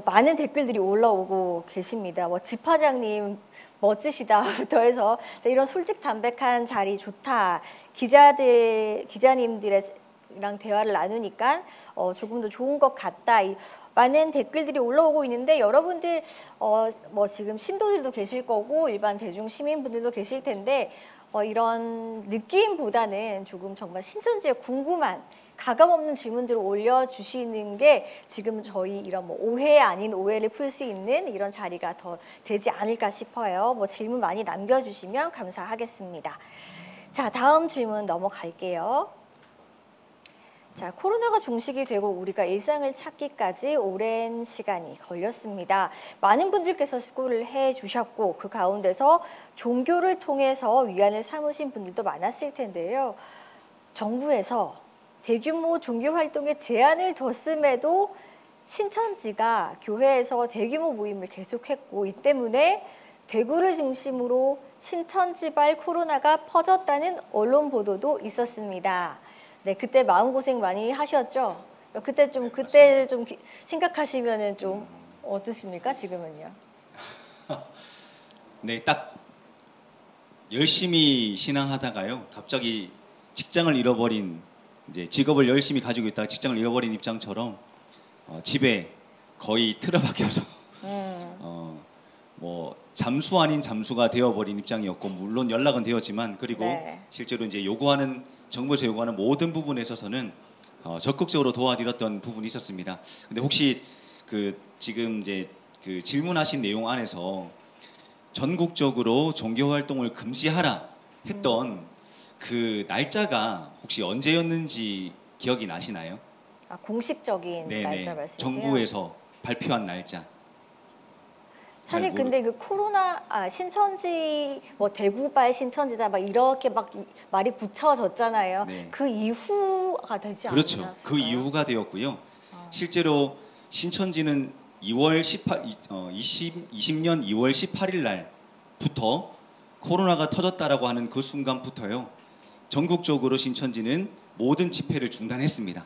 많은 댓글들이 올라오고 계십니다. 집화장님 멋지시다부터 해서 이런 솔직담백한 자리 좋다. 기자님들이랑 대화를 나누니까 조금 더 좋은 것 같다. 많은 댓글들이 올라오고 있는데 여러분들 지금 신도들도 계실 거고 일반 대중 시민분들도 계실 텐데 이런 느낌보다는 조금 정말 신천지에 궁금한 가감없는 질문들을 올려주시는 게 지금 저희 이런 오해 아닌 오해를 풀 수 있는 이런 자리가 더 되지 않을까 싶어요. 질문 많이 남겨주시면 감사하겠습니다. 자, 다음 질문 넘어갈게요. 자, 코로나가 종식이 되고 우리가 일상을 찾기까지 오랜 시간이 걸렸습니다. 많은 분들께서 수고를 해주셨고 그 가운데서 종교를 통해서 위안을 삼으신 분들도 많았을 텐데요. 정부에서 대규모 종교 활동에 제한을 뒀음에도 신천지가 교회에서 대규모 모임을 계속했고 이 때문에 대구를 중심으로 신천지발 코로나가 퍼졌다는 언론 보도도 있었습니다. 네, 그때 마음고생 많이 하셨죠? 그때를 좀 생각하시면은 좀 어떠십니까? 지금은요? 네, 딱 열심히 신앙하다가요. 갑자기 직장을 잃어버린 이제 직업을 열심히 가지고 있다가 직장을 잃어버린 입장처럼 집에 거의 틀어박혀서 잠수 아닌 잠수가 되어버린 입장이었고 물론 연락은 되었지만 그리고 네. 실제로 이제 정부에서 요구하는 모든 부분에 있어서는 적극적으로 도와드렸던 부분이 있었습니다. 근데 혹시 지금 이제 질문하신 내용 안에서 전국적으로 종교 활동을 금지하라 했던 그 날짜가 혹시 언제였는지 기억이 나시나요? 공식적인 날짜 말씀이세요? 정부에서 발표한 날짜. 사실 근데 그 코로나 신천지 대구발 신천지다 이렇게 말이 붙여졌잖아요. 네. 그 이후가 되지 그렇죠. 않았을까요? 그 이후가 되었고요. 실제로 신천지는 2월 18 20년 2월 18일 날부터 코로나가 터졌다라고 하는 그 순간부터요. 전국적으로 신천지는 모든 집회를 중단했습니다.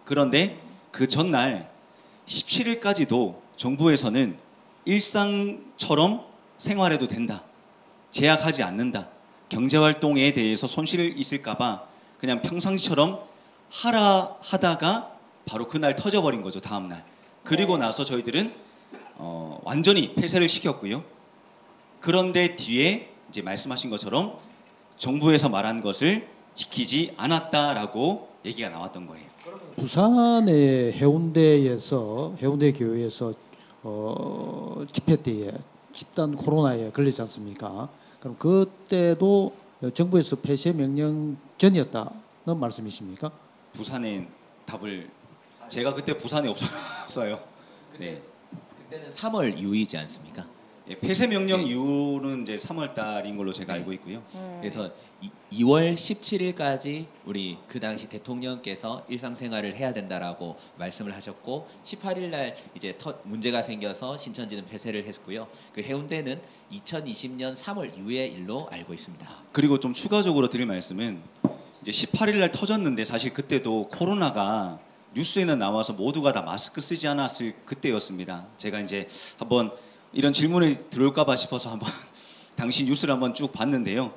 그런데 그 전날 17일까지도 정부에서는 일상처럼 생활해도 된다. 제약하지 않는다. 경제활동에 대해서 손실이 있을까봐 그냥 평상시처럼 하라 하다가 바로 그날 터져버린 거죠. 다음날. 그리고 네. 나서 저희들은 완전히 폐쇄를 시켰고요. 그런데 뒤에 이제 말씀하신 것처럼 정부에서 말한 것을 지키지 않았다라고 얘기가 나왔던 거예요. 부산의 해운대 교회에서 집회 때에 집단 코로나에 걸리지 않습니까? 그럼 그때도 정부에서 폐쇄 명령 전이었다는 말씀이십니까? 부산에 답을 제가 그때 부산에 없었어요. 네. 그때는 3월 이후이지 않습니까? 예, 폐쇄 명령 이후는 이제 3월 달인 걸로 제가 알고 있고요. 그래서 2월 17일까지 우리 그 당시 대통령께서 일상생활을 해야 된다라고 말씀을 하셨고 18일 날 이제 문제가 생겨서 신천지는 폐쇄를 했고요. 그 해운대는 2020년 3월 이후의 일로 알고 있습니다. 그리고 좀 추가적으로 드릴 말씀은 이제 18일 날 터졌는데 사실 그때도 코로나가 뉴스에는 나와서 모두가 다 마스크 쓰지 않았을 그때였습니다. 제가 이제 한번 이런 질문이 들어올까 봐 싶어서 한번 당시 뉴스를 한번 쭉 봤는데요.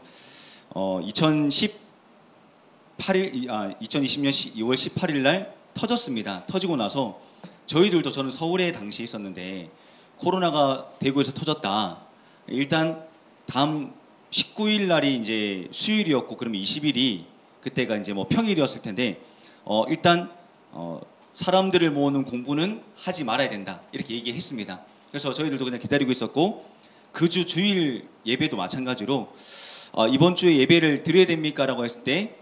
2020년 2월 18일 날 터졌습니다. 터지고 나서 저희들도 저는 서울에 당시에 있었는데 코로나가 대구에서 터졌다. 일단 다음 19일 날이 이제 수요일이었고 그러면 20일이 그때가 이제 뭐 평일이었을 텐데 일단 사람들을 모으는 공부는 하지 말아야 된다. 이렇게 얘기했습니다. 그래서 저희들도 그냥 기다리고 있었고 그 주 주일 예배도 마찬가지로 이번 주에 예배를 드려야 됩니까? 라고 했을 때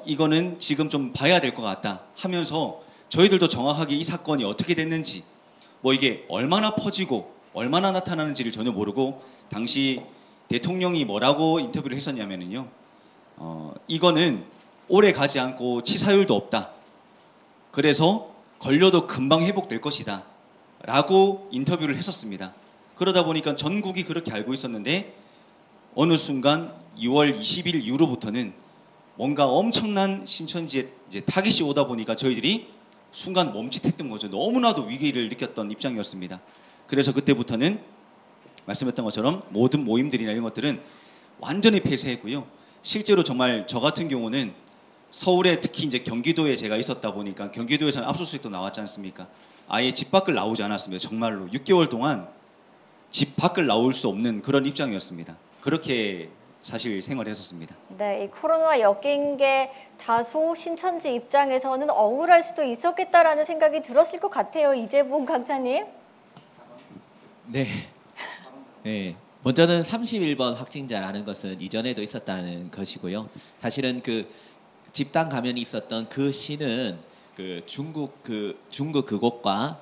이거는 지금 좀 봐야 될 것 같다 하면서 저희들도 정확하게 이 사건이 어떻게 됐는지 뭐 이게 얼마나 퍼지고 얼마나 나타나는지를 전혀 모르고 당시 대통령이 뭐라고 인터뷰를 했었냐면요. 이거는 오래 가지 않고 치사율도 없다. 그래서 걸려도 금방 회복될 것이다. 라고 인터뷰를 했었습니다. 그러다 보니까 전국이 그렇게 알고 있었는데 어느 순간 2월 20일 이후로부터는 뭔가 엄청난 신천지에 이제 타깃이 오다 보니까 저희들이 순간 멈칫했던 거죠. 너무나도 위기를 느꼈던 입장이었습니다. 그래서 그때부터는 말씀했던 것처럼 모든 모임들이나 이런 것들은 완전히 폐쇄했고요. 실제로 정말 저 같은 경우는 서울에 특히 이제 경기도에 제가 있었다 보니까 경기도에서는 압수수색도 나왔지 않습니까? 아예 집 밖을 나오지 않았습니다. 정말로 6개월 동안 집 밖을 나올 수 없는 그런 입장이었습니다. 그렇게 사실 생활했었습니다. 네, 이 코로나와 엮인 게 다소 신천지 입장에서는 억울할 수도 있었겠다라는 생각이 들었을 것 같아요. 이재봉 강사님. 네. 네. 먼저는 31번 확진자라는 것은 이전에도 있었다는 것이고요. 사실은 그 집단 감염이 있었던 그 시는 그 중국 그곳과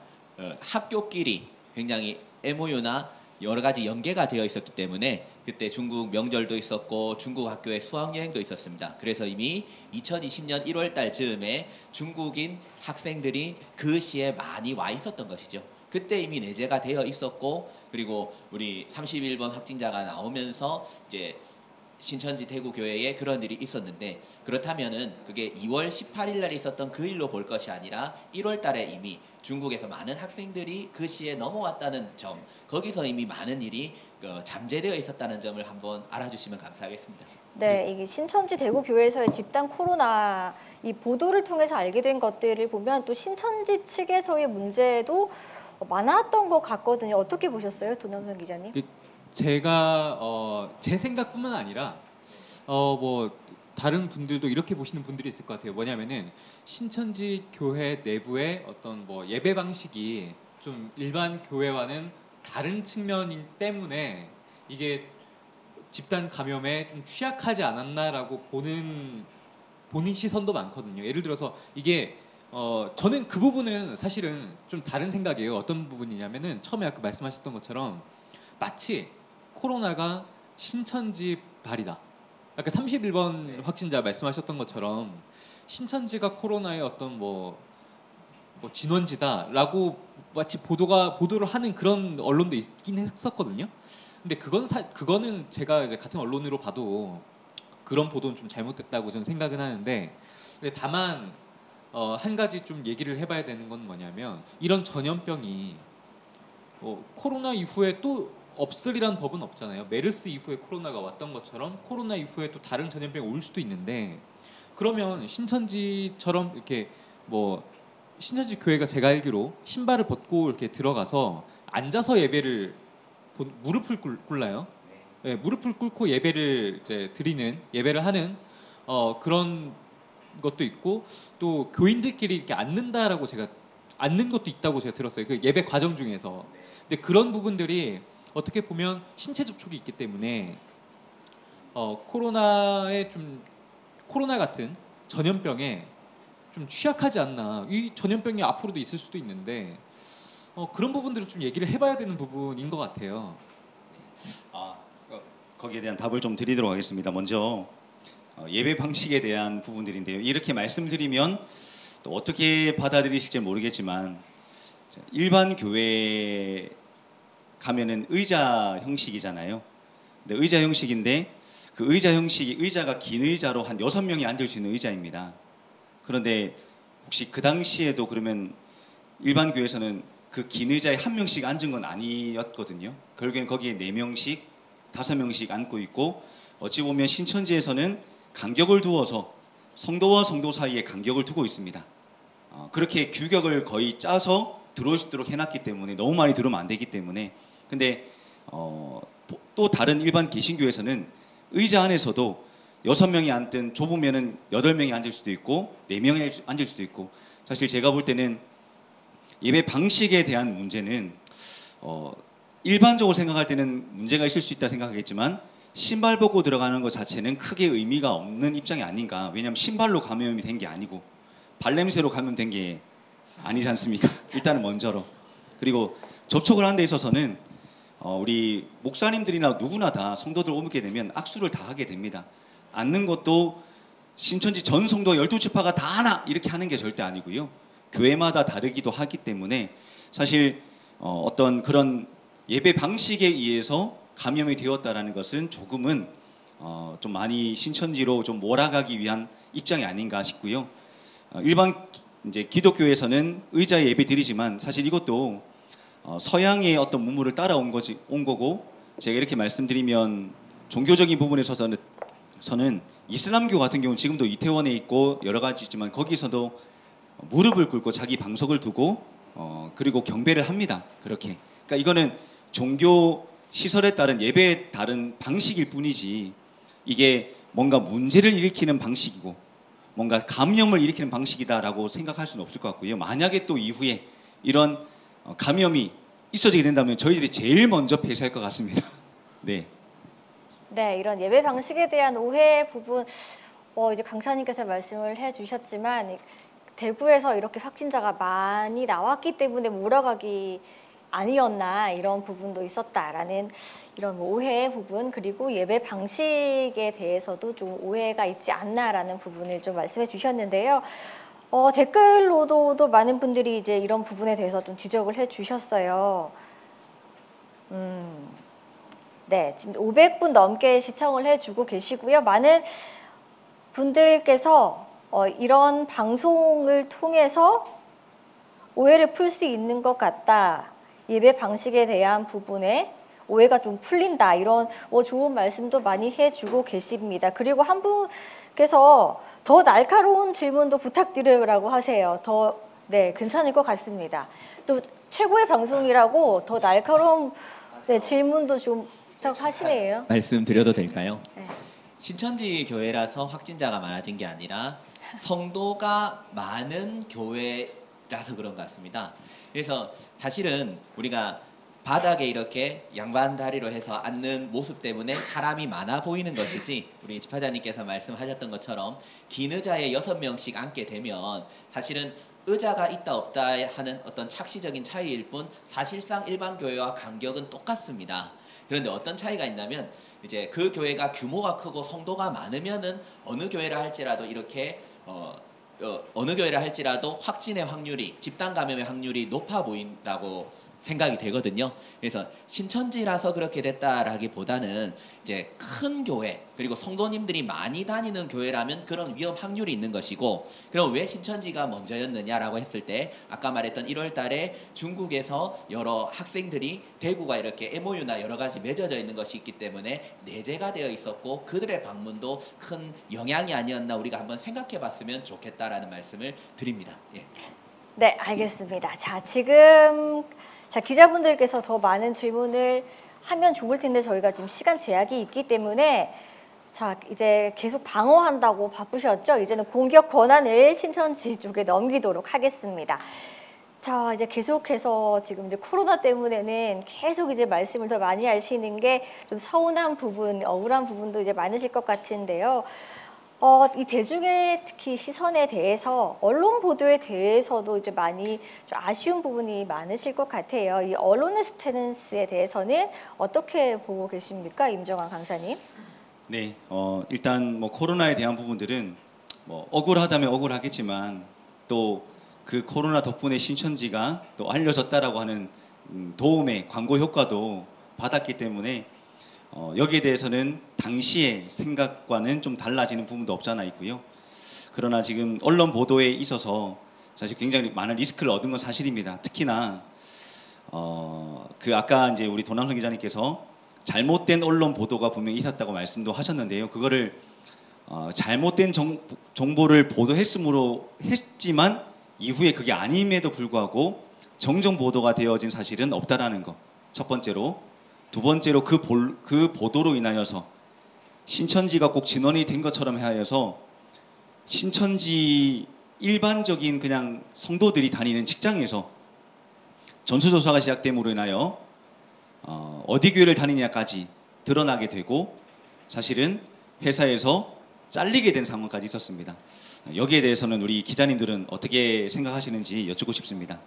학교끼리 굉장히 MOU나 여러 가지 연계가 되어 있었기 때문에 그때 중국 명절도 있었고 중국 학교에 수학여행도 있었습니다. 그래서 이미 2020년 1월 달 즈음에 중국인 학생들이 그 시에 많이 와 있었던 것이죠. 그때 이미 내재가 되어 있었고 그리고 우리 31번 확진자가 나오면서 이제 신천지 대구교회에 그런 일이 있었는데 그렇다면은 그게 2월 18일 날 있었던 그 일로 볼 것이 아니라 1월 달에 이미 중국에서 많은 학생들이 그 시에 넘어왔다는 점 거기서 이미 많은 일이 잠재되어 있었다는 점을 한번 알아주시면 감사하겠습니다. 네, 이게 신천지 대구교회에서의 집단 코로나 이 보도를 통해서 알게 된 것들을 보면 또 신천지 측에서의 문제도 많았던 것 같거든요. 어떻게 보셨어요, 도남선 기자님? 제가 제 생각뿐만 아니라 뭐 다른 분들도 이렇게 보시는 분들이 있을 것 같아요. 뭐냐면은 신천지 교회 내부의 어떤 뭐 예배 방식이 좀 일반 교회와는 다른 측면인 때문에 이게 집단 감염에 좀 취약하지 않았나라고 보는 시선도 많거든요. 예를 들어서 이게 저는 그 부분은 사실은 좀 다른 생각이에요. 어떤 부분이냐면은 처음에 아까 말씀하셨던 것처럼 마치 코로나가 신천지 발이다. 아까 31번 확진자 말씀하셨던 것처럼 신천지가 코로나의 어떤 뭐 뭐 진원지다라고 마치 보도를 하는 그런 언론도 있긴 했었거든요. 근데 그거는 제가 이제 같은 언론으로 봐도 그런 보도는 좀 잘못됐다고 저는 생각은 하는데, 근데 다만 한 가지 좀 얘기를 해봐야 되는 건 뭐냐면, 이런 전염병이 코로나 이후에 또 없으리란 법은 없잖아요. 메르스 이후에 코로나가 왔던 것처럼 코로나 이후에 또 다른 전염병이 올 수도 있는데, 그러면 신천지처럼 이렇게 뭐 신천지 교회가 제가 알기로 신발을 벗고 이렇게 들어가서 앉아서 무릎을 꿇나요? 네, 무릎을 꿇고 예배를 이제 예배를 하는 그런 것도 있고, 또 교인들끼리 이렇게 앉는 것도 있다고 제가 들었어요. 그 예배 과정 중에서. 근데 그런 부분들이 어떻게 보면 신체 접촉이 있기 때문에 코로나 같은 전염병에 좀 취약하지 않나. 이 전염병이 앞으로도 있을 수도 있는데 그런 부분들을 좀 얘기를 해봐야 되는 부분인 것 같아요. 거기에 대한 답을 좀 드리도록 하겠습니다. 먼저 예배 방식에 대한 부분들인데요. 이렇게 말씀드리면 또 어떻게 받아들이실지 모르겠지만, 일반 교회 가면은 의자 형식이잖아요. 근데 의자 형식인데 그 의자 형식이 의자가 긴 의자로 한 6명이 앉을 수 있는 의자입니다. 그런데 혹시 그 당시에도 그러면 일반 교회에서는 그 긴 의자에 한 명씩 앉은 건 아니었거든요. 결국엔 거기에 4명씩, 5명씩 앉고 있고, 어찌 보면 신천지에서는 간격을 두어서 성도와 성도 사이에 간격을 두고 있습니다. 그렇게 규격을 거의 짜서 들어올 수 있도록 해놨기 때문에, 너무 많이 들어오면 안 되기 때문에. 근데 또 다른 일반 개신교에서는 의자 안에서도 6명이 앉든 좁으면은 8명이 앉을 수도 있고 4명이 앉을 수도 있고, 사실 제가 볼 때는 예배 방식에 대한 문제는 일반적으로 생각할 때는 문제가 있을 수 있다 생각하겠지만, 신발 벗고 들어가는 것 자체는 크게 의미가 없는 입장이 아닌가. 왜냐하면 신발로 감염이 된 게 아니고 발냄새로 감염된 게 아니지 않습니까? 일단은 먼저로. 그리고 접촉을 하는 데 있어서는 우리 목사님들이나 누구나 다 성도들 오게 되면 악수를 다 하게 됩니다. 앉는 것도 신천지 전 성도 12지파가 다 하나 이렇게 하는 게 절대 아니고요. 교회마다 다르기도 하기 때문에 사실 어떤 그런 예배 방식에 의해서 감염이 되었다라는 것은 조금은 좀 많이 신천지로 좀 몰아가기 위한 입장이 아닌가 싶고요. 일반 이제 기독교에서는 의자에 예배 드리지만, 사실 이것도 서양의 어떤 문물을 따라온 거고, 제가 이렇게 말씀드리면 종교적인 부분에 있어서는 이슬람교 같은 경우는 지금도 이태원에 있고 여러 가지 있지만, 거기서도 무릎을 꿇고 자기 방석을 두고 그리고 경배를 합니다. 그렇게. 그러니까 이거는 종교 시설에 따른 예배에 따른 방식일 뿐이지, 이게 뭔가 문제를 일으키는 방식이고 뭔가 감염을 일으키는 방식이다라고 생각할 수는 없을 것 같고요. 만약에 또 이후에 이런 감염이 있어지게 된다면 저희들이 제일 먼저 폐쇄할 것 같습니다. 네. 네, 이런 예배 방식에 대한 오해 부분 이제 강사님께서 말씀을 해주셨지만, 대구에서 이렇게 확진자가 많이 나왔기 때문에 몰아가기 아니었나, 이런 부분도 있었다라는 이런 오해 부분, 그리고 예배 방식에 대해서도 좀 오해가 있지 않나라는 부분을 좀 말씀해 주셨는데요. 댓글로도 많은 분들이 이제 이런 부분에 대해서 좀 지적을 해 주셨어요. 네, 지금 500분 넘게 시청을 해주고 계시고요. 많은 분들께서 이런 방송을 통해서 오해를 풀 수 있는 것 같다. 예배 방식에 대한 부분에 오해가 좀 풀린다. 이런 좋은 말씀도 많이 해주고 계십니다. 그리고 한 분께서 더 날카로운 질문도 부탁드려요라고 하세요. 네, 괜찮을 것 같습니다. 또 최고의 방송이라고 더 날카로운 질문도 좀 부탁하시네요. 말씀드려도 될까요? 네. 신천지 교회라서 확진자가 많아진 게 아니라 성도가 많은 교회라서 그런 것 같습니다. 그래서 사실은 우리가 바닥에 이렇게 양반 다리로 해서 앉는 모습 때문에 사람이 많아 보이는 것이지, 우리 집사장님께서 말씀하셨던 것처럼 긴 의자에 6명씩 앉게 되면 사실은 의자가 있다 없다 하는 어떤 착시적인 차이일 뿐, 사실상 일반 교회와 간격은 똑같습니다. 그런데 어떤 차이가 있냐면, 이제 그 교회가 규모가 크고 성도가 많으면은 어느 교회라 할지라도 이렇게 어느 교회를 할지라도 확진의 확률이 집단 감염의 확률이 높아 보인다고 생각이 되거든요. 그래서 신천지라서 그렇게 됐다라기보다는 이제 큰 교회 그리고 성도님들이 많이 다니는 교회라면 그런 위험 확률이 있는 것이고, 그럼 왜 신천지가 먼저였느냐라고 했을 때 아까 말했던 1월 달에 중국에서 여러 학생들이 대구가 이렇게 MOU나 여러 가지 맺어져 있는 것이 있기 때문에 내재가 되어 있었고 그들의 방문도 큰 영향이 아니었나 우리가 한번 생각해 봤으면 좋겠다라는 말씀을 드립니다. 예. 네, 알겠습니다. 자, 기자분들께서 더 많은 질문을 하면 좋을 텐데 저희가 지금 시간 제약이 있기 때문에 자, 이제 계속 방어한다고 바쁘셨죠? 이제는 공격 권한을 신천지 쪽에 넘기도록 하겠습니다. 자, 이제 계속해서 지금 이제 코로나 때문에는 계속 이제 말씀을 더 많이 하시는 게 좀 서운한 부분, 억울한 부분도 이제 많으실 것 같은데요. 이 대중의 특히 시선에 대해서 언론 보도에 대해서도 이제 많이 좀 아쉬운 부분이 많으실 것 같아요. 이 언론의 스탠스에 대해서는 어떻게 보고 계십니까, 임정환 강사님? 네, 일단 뭐 코로나에 대한 부분들은 뭐 억울하다면 억울하겠지만 또 그 코로나 덕분에 신천지가 또 알려졌다라고 하는 도움의 광고 효과도 받았기 때문에 여기에 대해서는 당시의 생각과는 좀 달라지는 부분도 없잖아 있고요. 그러나 지금 언론 보도에 있어서 사실 굉장히 많은 리스크를 얻은 건 사실입니다. 특히나 그 아까 이제 우리 도남성 기자님께서 잘못된 언론 보도가 분명히 있었다고 말씀도 하셨는데요. 그거를 잘못된 정보를 했지만 이후에 그게 아님에도 불구하고 정정 보도가 되어진 사실은 없다라는 거. 첫 번째로. 두 번째로 그 보도로 인하여서 신천지가 꼭 진원이 된 것처럼 하여서 신천지 일반적인 그냥 성도들이 다니는 직장에서 전수조사가 시작됨으로 인하여 어디 교회를 다니냐까지 드러나게 되고 사실은 회사에서 잘리게 된 상황까지 있었습니다. 여기에 대해서는 우리 기자님들은 어떻게 생각하시는지 여쭙고 싶습니다.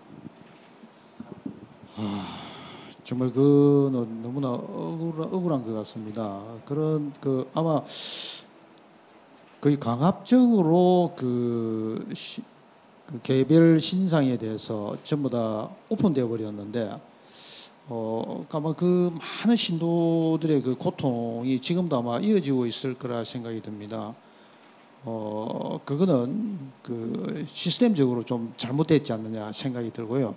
정말 그는 너무나 억울한 것 같습니다. 그런 아마 거의 강압적으로 그 개별 신상에 대해서 전부 다 오픈되어 버렸는데 아마 그 많은 신도들의 그 고통이 지금도 아마 이어지고 있을 거라 생각이 듭니다. 그거는 그 시스템적으로 좀 잘못됐지 않느냐 생각이 들고요.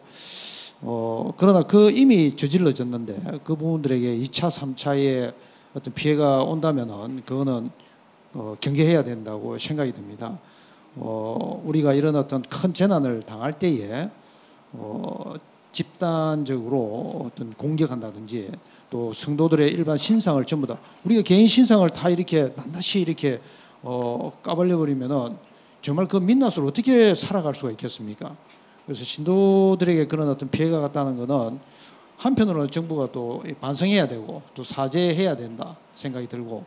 그러나 이미 저질러졌는데 그 부분들에게 2차, 3차의 어떤 피해가 온다면은 그거는 경계해야 된다고 생각이 듭니다. 우리가 이런 어떤 큰 재난을 당할 때에 집단적으로 어떤 공격한다든지 또 성도들의 일반 신상을 전부 다 우리가 개인 신상을 다 이렇게 낱낱이 이렇게 까발려 버리면은 정말 그 민낯으로 어떻게 살아갈 수가 있겠습니까? 그래서 신도들에게 그런 어떤 피해가 갔다는 것은 한편으로는 정부가 또 반성해야 되고 또 사죄해야 된다 생각이 들고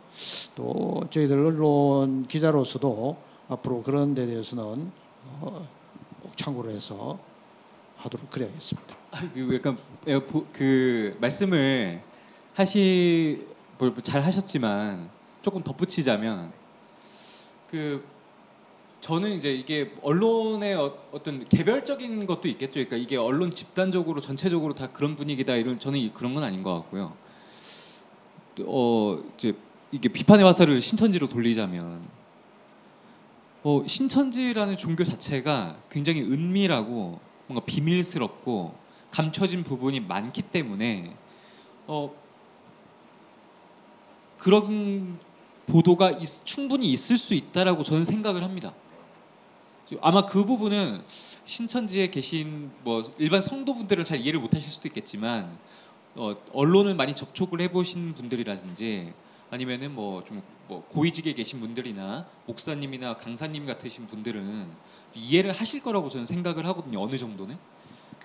또 저희들 언론 기자로서도 앞으로 그런 데 대해서는 꼭 참고를 해서 하도록 그래야겠습니다. 약간 그 말씀을 잘 하셨지만 조금 덧붙이자면 저는 이제 이게 언론의 어떤 개별적인 것도 있겠죠. 그러니까 이게 언론 집단적으로 전체적으로 다 그런 분위기다 저는 그런 건 아닌 것 같고요. 이제 이게 비판의 화살을 신천지로 돌리자면 신천지라는 종교 자체가 굉장히 은밀하고 뭔가 비밀스럽고 감춰진 부분이 많기 때문에 그런 보도가 충분히 있을 수 있다라고 저는 생각을 합니다. 아마 그 부분은 신천지에 계신 일반 성도분들은 잘 이해를 못하실 수도 있겠지만 언론을 많이 접촉을 해보신 분들이라든지 아니면은 좀 고위직에 계신 분들이나 목사님이나 강사님 같으신 분들은 이해를 하실 거라고 저는 생각을 하거든요. 어느 정도는.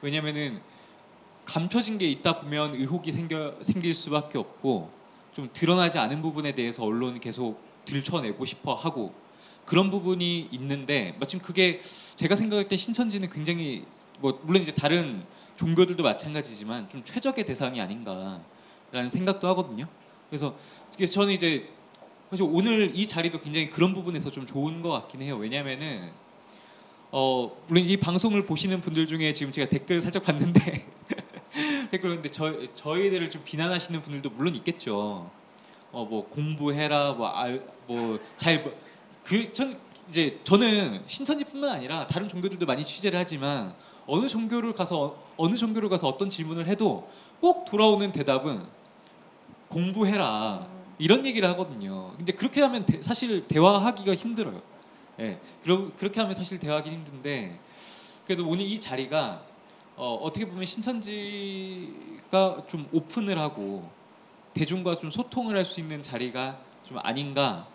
왜냐면은 감춰진 게 있다 보면 의혹이 생길 수밖에 없고 좀 드러나지 않은 부분에 대해서 언론이 계속 들춰내고 싶어 하고 그런 부분이 있는데 마침 그게 제가 생각할 때 신천지는 굉장히 물론 이제 다른 종교들도 마찬가지지만 좀 최적의 대상이 아닌가라는 생각도 하거든요. 그래서 저는 이제 사실 오늘 이 자리도 굉장히 그런 부분에서 좀 좋은 것 같긴 해요. 왜냐하면은 물론 이 방송을 보시는 분들 중에 지금 제가 댓글 살짝 봤는데 댓글 근데 저희들을 좀 비난하시는 분들도 물론 있겠죠. 뭐 공부해라 이제 저는 신천지뿐만 아니라 다른 종교들도 많이 취재를 하지만 어느 종교를 가서 어떤 질문을 해도 꼭 돌아오는 대답은 공부해라 이런 얘기를 하거든요. 근데 그렇게 하면 사실 대화하기가 힘들어요. 예, 그렇게 하면 사실 대화하기 힘든데 그래도 오늘 이 자리가 어떻게 보면 신천지가 좀 오픈을 하고 대중과 좀 소통을 할 수 있는 자리가 좀 아닌가.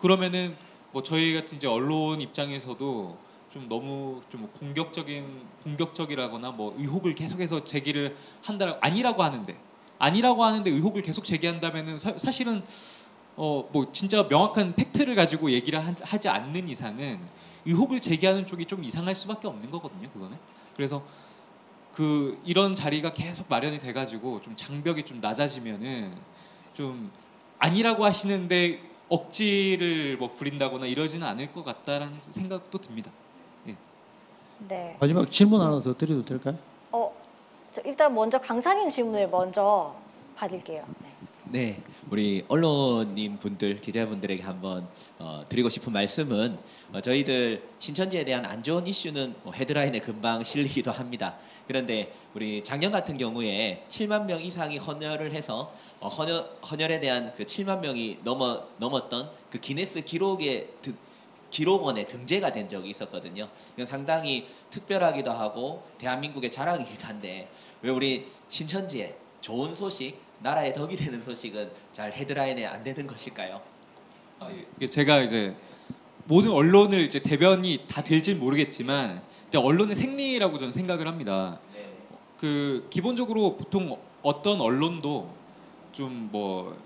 그러면은 뭐 저희 같은 이제 언론 입장에서도 좀 너무 좀 공격적이라거나 뭐 의혹을 계속해서 제기를 한다 아니라고 하는데 의혹을 계속 제기한다면은 사실은 뭐 진짜 명확한 팩트를 가지고 얘기를 하지 않는 이상은 의혹을 제기하는 쪽이 좀 이상할 수밖에 없는 거거든요. 그거는. 그래서 이런 자리가 계속 마련이 돼가지고 좀 장벽이 좀 낮아지면은 좀 아니라고 하시는데 억지를 뭐 부린다거나 이러지는 않을 것 같다라는 생각도 듭니다. 예. 네. 마지막 질문 하나 더 드려도 될까요? 저 일단 먼저 강사님 질문을 먼저 받을게요. 네. 네, 우리 언론인 분들, 기자분들에게 한번 드리고 싶은 말씀은 저희들 신천지에 대한 안 좋은 이슈는 뭐 헤드라인에 금방 실리기도 합니다. 그런데 우리 작년 같은 경우에 7만 명 이상이 헌혈을 해서 헌혈에 대한 그 7만 명이 넘었던 그 기네스 기록원에 등재가 된 적이 있었거든요. 이건 상당히 특별하기도 하고 대한민국의 자랑이기도 한데 왜 우리 신천지에 좋은 소식, 나라의 덕이 되는 소식은 잘 헤드라인에 안 되는 것일까요? 이게 제가 이제 모든 언론을 이제 대변이 다 될지는 모르겠지만 이제 언론의 생리라고 저는 생각을 합니다. 네. 기본적으로 보통 어떤 언론도 좀 뭐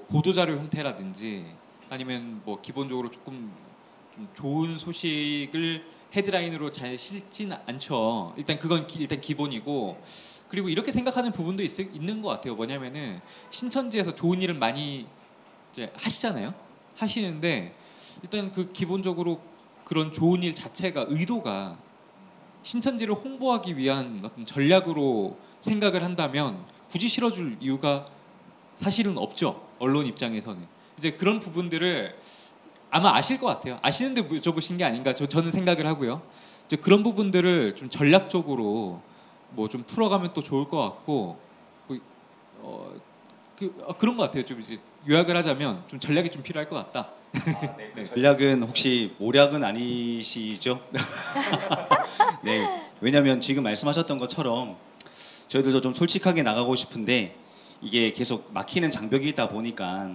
보도자료 형태라든지 아니면 뭐 기본적으로 조금 좀 좋은 소식을 헤드라인으로 잘 실진 않죠. 일단 그건 일단 기본이고 그리고 이렇게 생각하는 부분도 있는 것 같아요. 뭐냐면은 신천지에서 좋은 일을 많이 이제 하시는데 일단 그 기본적으로 그런 좋은 일 자체가 의도가 신천지를 홍보하기 위한 어떤 전략으로 생각을 한다면 굳이 실어줄 이유가 사실은 없죠. 언론 입장에서는 이제 그런 부분들을 아마 아실 것 같아요. 아시는데 물어보신 게 아닌가 저는 생각을 하고요. 이제 그런 부분들을 좀 전략적으로 뭐 좀 풀어가면 또 좋을 것 같고 그런 것 같아요. 좀 이제 요약을 하자면 좀 전략이 좀 필요할 것 같다. 네. 전략은 혹시 모략은 아니시죠? 네. 왜냐하면 지금 말씀하셨던 것처럼 저희들도 좀 솔직하게 나가고 싶은데 이게 계속 막히는 장벽이다 보니까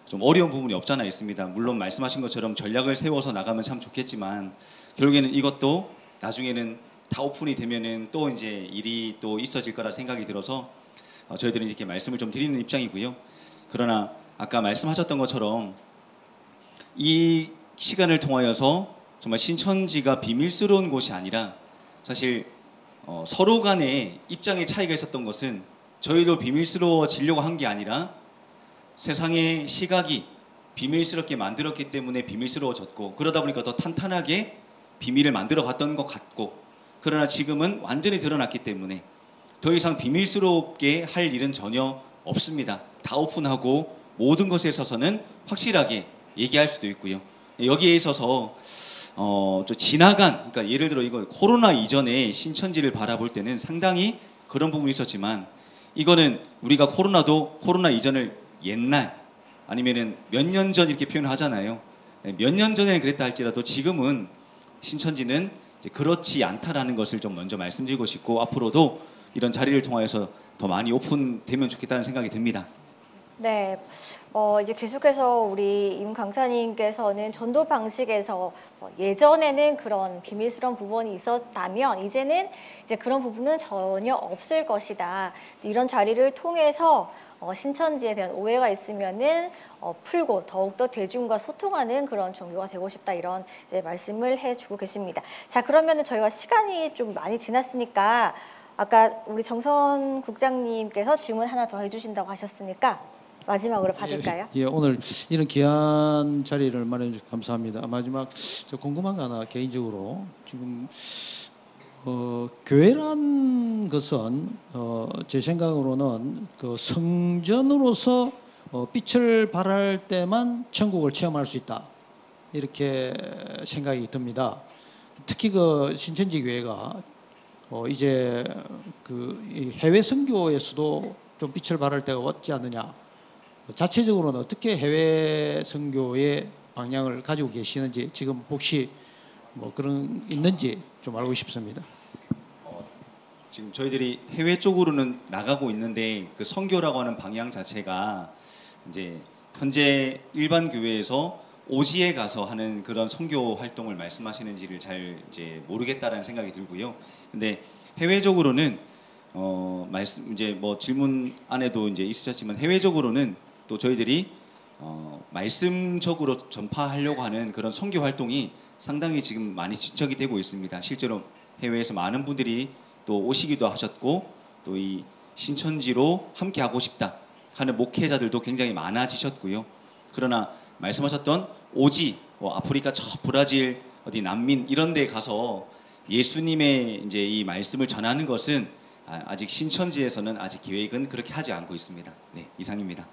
좀 어려운 부분이 없잖아 있습니다. 물론 말씀하신 것처럼 전략을 세워서 나가면 참 좋겠지만 결국에는 이것도 나중에는 다 오픈이 되면은 또 이제 일이 또 있어질 거라 생각이 들어서 저희들은 이렇게 말씀을 좀 드리는 입장이고요. 그러나 아까 말씀하셨던 것처럼 이 시간을 통하여서 정말 신천지가 비밀스러운 곳이 아니라 사실 서로 간에 입장의 차이가 있었던 것은 저희도 비밀스러워지려고 한 게 아니라 세상의 시각이 비밀스럽게 만들었기 때문에 비밀스러워졌고 그러다 보니까 더 탄탄하게 비밀을 만들어 갔던 것 같고 그러나 지금은 완전히 드러났기 때문에 더 이상 비밀스럽게 할 일은 전혀 없습니다. 다 오픈하고 모든 것에 있어서는 확실하게 얘기할 수도 있고요. 여기에 있어서 좀 지나간 그러니까 예를 들어 이거 코로나 이전에 신천지를 바라볼 때는 상당히 그런 부분이 있었지만 이거는 우리가 코로나 이전을 옛날 아니면은 몇 년 전 이렇게 표현을 하잖아요. 몇 년 전에는 그랬다 할지라도 지금은 신천지는 이제 그렇지 않다라는 것을 좀 먼저 말씀드리고 싶고 앞으로도 이런 자리를 통해서 더 많이 오픈되면 좋겠다는 생각이 듭니다. 네. 이제 계속해서 우리 임 강사님께서는 전도 방식에서 예전에는 그런 비밀스러운 부분이 있었다면 이제는 이제 그런 부분은 전혀 없을 것이다. 이런 자리를 통해서 신천지에 대한 오해가 있으면은 풀고 더욱더 대중과 소통하는 그런 종교가 되고 싶다 이런 이제 말씀을 해주고 계십니다. 자 그러면은 저희가 시간이 좀 많이 지났으니까 아까 우리 정선 국장님께서 질문 하나 더 해주신다고 하셨으니까 마지막으로 받을까요? 예, 오늘 이런 귀한 자리를 마련해 주셔서 감사합니다. 마지막 저 궁금한 거 하나 개인적으로 지금 교회란 것은 제 생각으로는 그 성전으로서 빛을 발할 때만 천국을 체험할 수 있다 이렇게 생각이 듭니다. 특히 그 신천지 교회가 이제 이 해외 선교에서도 좀 빛을 발할 때가 왔지 않느냐. 자체적으로는 어떻게 해외 선교의 방향을 가지고 계시는지 지금 혹시 뭐 그런 있는지 좀 알고 싶습니다. 지금 저희들이 해외 쪽으로는 나가고 있는데 그 선교라고 하는 방향 자체가 이제 현재 일반 교회에서 오지에 가서 하는 그런 선교 활동을 말씀하시는지를 잘 이제 모르겠다라는 생각이 들고요. 근데 해외적으로는 말씀 이제 뭐 질문 안에도 이제 있으셨지만 해외적으로는 또 저희들이 말씀적으로 전파하려고 하는 그런 선교 활동이 상당히 지금 많이 진척이 되고 있습니다. 실제로 해외에서 많은 분들이 또 오시기도 하셨고 또 이 신천지로 함께 하고 싶다 하는 목회자들도 굉장히 많아지셨고요. 그러나 말씀하셨던 오지, 아프리카 저 브라질 어디 난민 이런 데 가서 예수님의 이제 이 말씀을 전하는 것은 아직 신천지에서는 아직 계획은 그렇게 하지 않고 있습니다. 네, 이상입니다.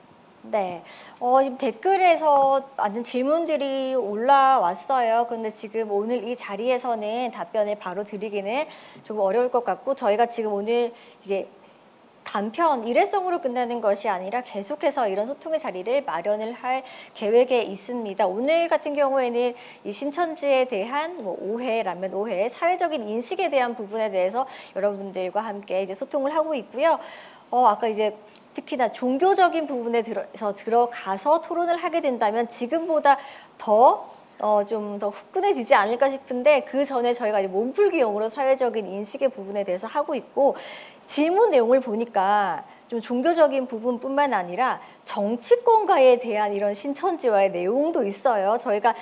네, 지금 댓글에서 많은 질문들이 올라왔어요. 그런데 지금 오늘 이 자리에서는 답변을 바로 드리기는 조금 어려울 것 같고 저희가 지금 오늘 이게 단편 일회성으로 끝나는 것이 아니라 계속해서 이런 소통의 자리를 마련을 할 계획에 있습니다. 오늘 같은 경우에는 이 신천지에 대한 뭐 오해라면 오해, 사회적인 인식에 대한 부분에 대해서 여러분들과 함께 이제 소통을 하고 있고요. 아까 이제 특히나 종교적인 부분에 들어가서 토론을 하게 된다면 지금보다 좀 더 후끈해지지 않을까 싶은데 그 전에 저희가 이제 몸풀기용으로 사회적인 인식의 부분에 대해서 하고 있고 질문 내용을 보니까 좀 종교적인 부분뿐만 아니라 정치권과에 대한 이런 신천지와의 내용도 있어요. 저희가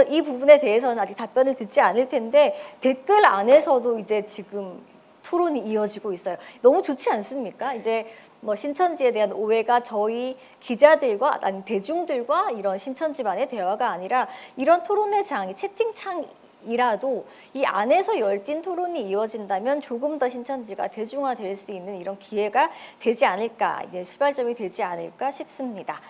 이 부분에 대해서는 아직 답변을 듣지 않을 텐데 댓글 안에서도 이제 지금 토론이 이어지고 있어요. 너무 좋지 않습니까? 이제 뭐 신천지에 대한 오해가 저희 기자들과 아니 대중들과 이런 신천지만의 대화가 아니라 이런 토론의 장이 채팅창이라도 이 안에서 열띤 토론이 이어진다면 조금 더 신천지가 대중화될 수 있는 이런 기회가 되지 않을까, 이제 시발점이 되지 않을까 싶습니다.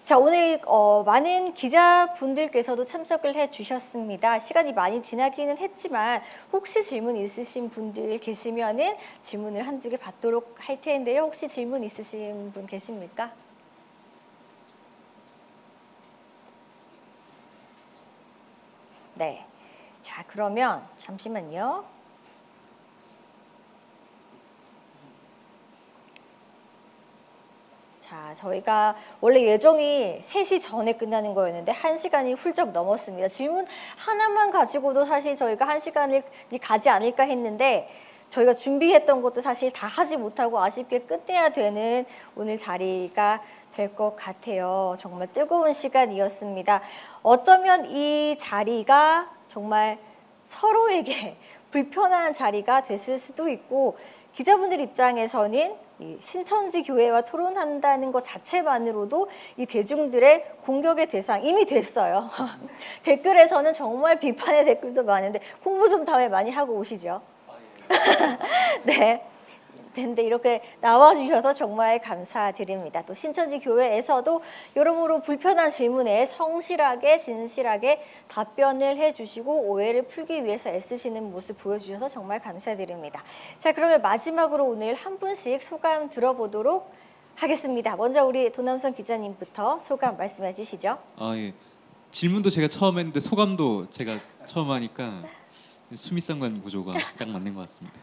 자, 오늘 많은 기자분들께서도 참석을 해주셨습니다. 시간이 많이 지나기는 했지만 혹시 질문 있으신 분들 계시면은 질문을 한두 개 받도록 할 텐데요. 혹시 질문 있으신 분 계십니까? 네. 자, 그러면 잠시만요. 자, 저희가 원래 예정이 3시 전에 끝나는 거였는데 1시간이 훌쩍 넘었습니다. 질문 하나만 가지고도 사실 저희가 1시간이 가지 않을까 했는데 저희가 준비했던 것도 사실 다 하지 못하고 아쉽게 끝내야 되는 오늘 자리가 될 것 같아요. 정말 뜨거운 시간이었습니다. 어쩌면 이 자리가 정말 서로에게 불편한 자리가 됐을 수도 있고 기자분들 입장에서는 이 신천지 교회와 토론한다는 것 자체만으로도 이 대중들의 공격의 대상 이미 됐어요. 댓글에서는 정말 비판의 댓글도 많은데 공부 좀 다음에 많이 하고 오시죠. 네. 근데 이렇게 나와주셔서 정말 감사드립니다. 또 신천지 교회에서도 여러모로 불편한 질문에 성실하게 진실하게 답변을 해주시고 오해를 풀기 위해서 애쓰시는 모습 보여주셔서 정말 감사드립니다. 자, 그러면 마지막으로 오늘 한 분씩 소감 들어보도록 하겠습니다. 먼저 우리 도남선 기자님부터 소감 말씀해 주시죠. 예. 질문도 제가 처음 했는데 소감도 제가 처음 하니까 수미상관 구조가 딱 맞는 것 같습니다.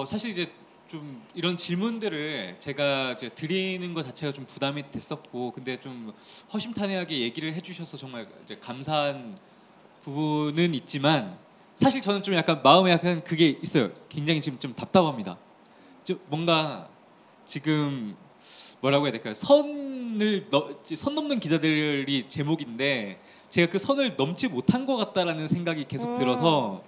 사실 이제 좀 이런 질문들을 제가 이제 드리는 것 자체가 좀 부담이 됐었고, 근데 좀 허심탄회하게 얘기를 해주셔서 정말 이제 감사한 부분은 있지만, 사실 저는 좀 약간 마음에 약간 그게 있어요. 굉장히 지금 좀 답답합니다. 좀 뭔가 지금 뭐라고 해야 될까요? 선 넘는 기자들이 제목인데 제가 그 선을 넘지 못한 것 같다라는 생각이 계속 들어서.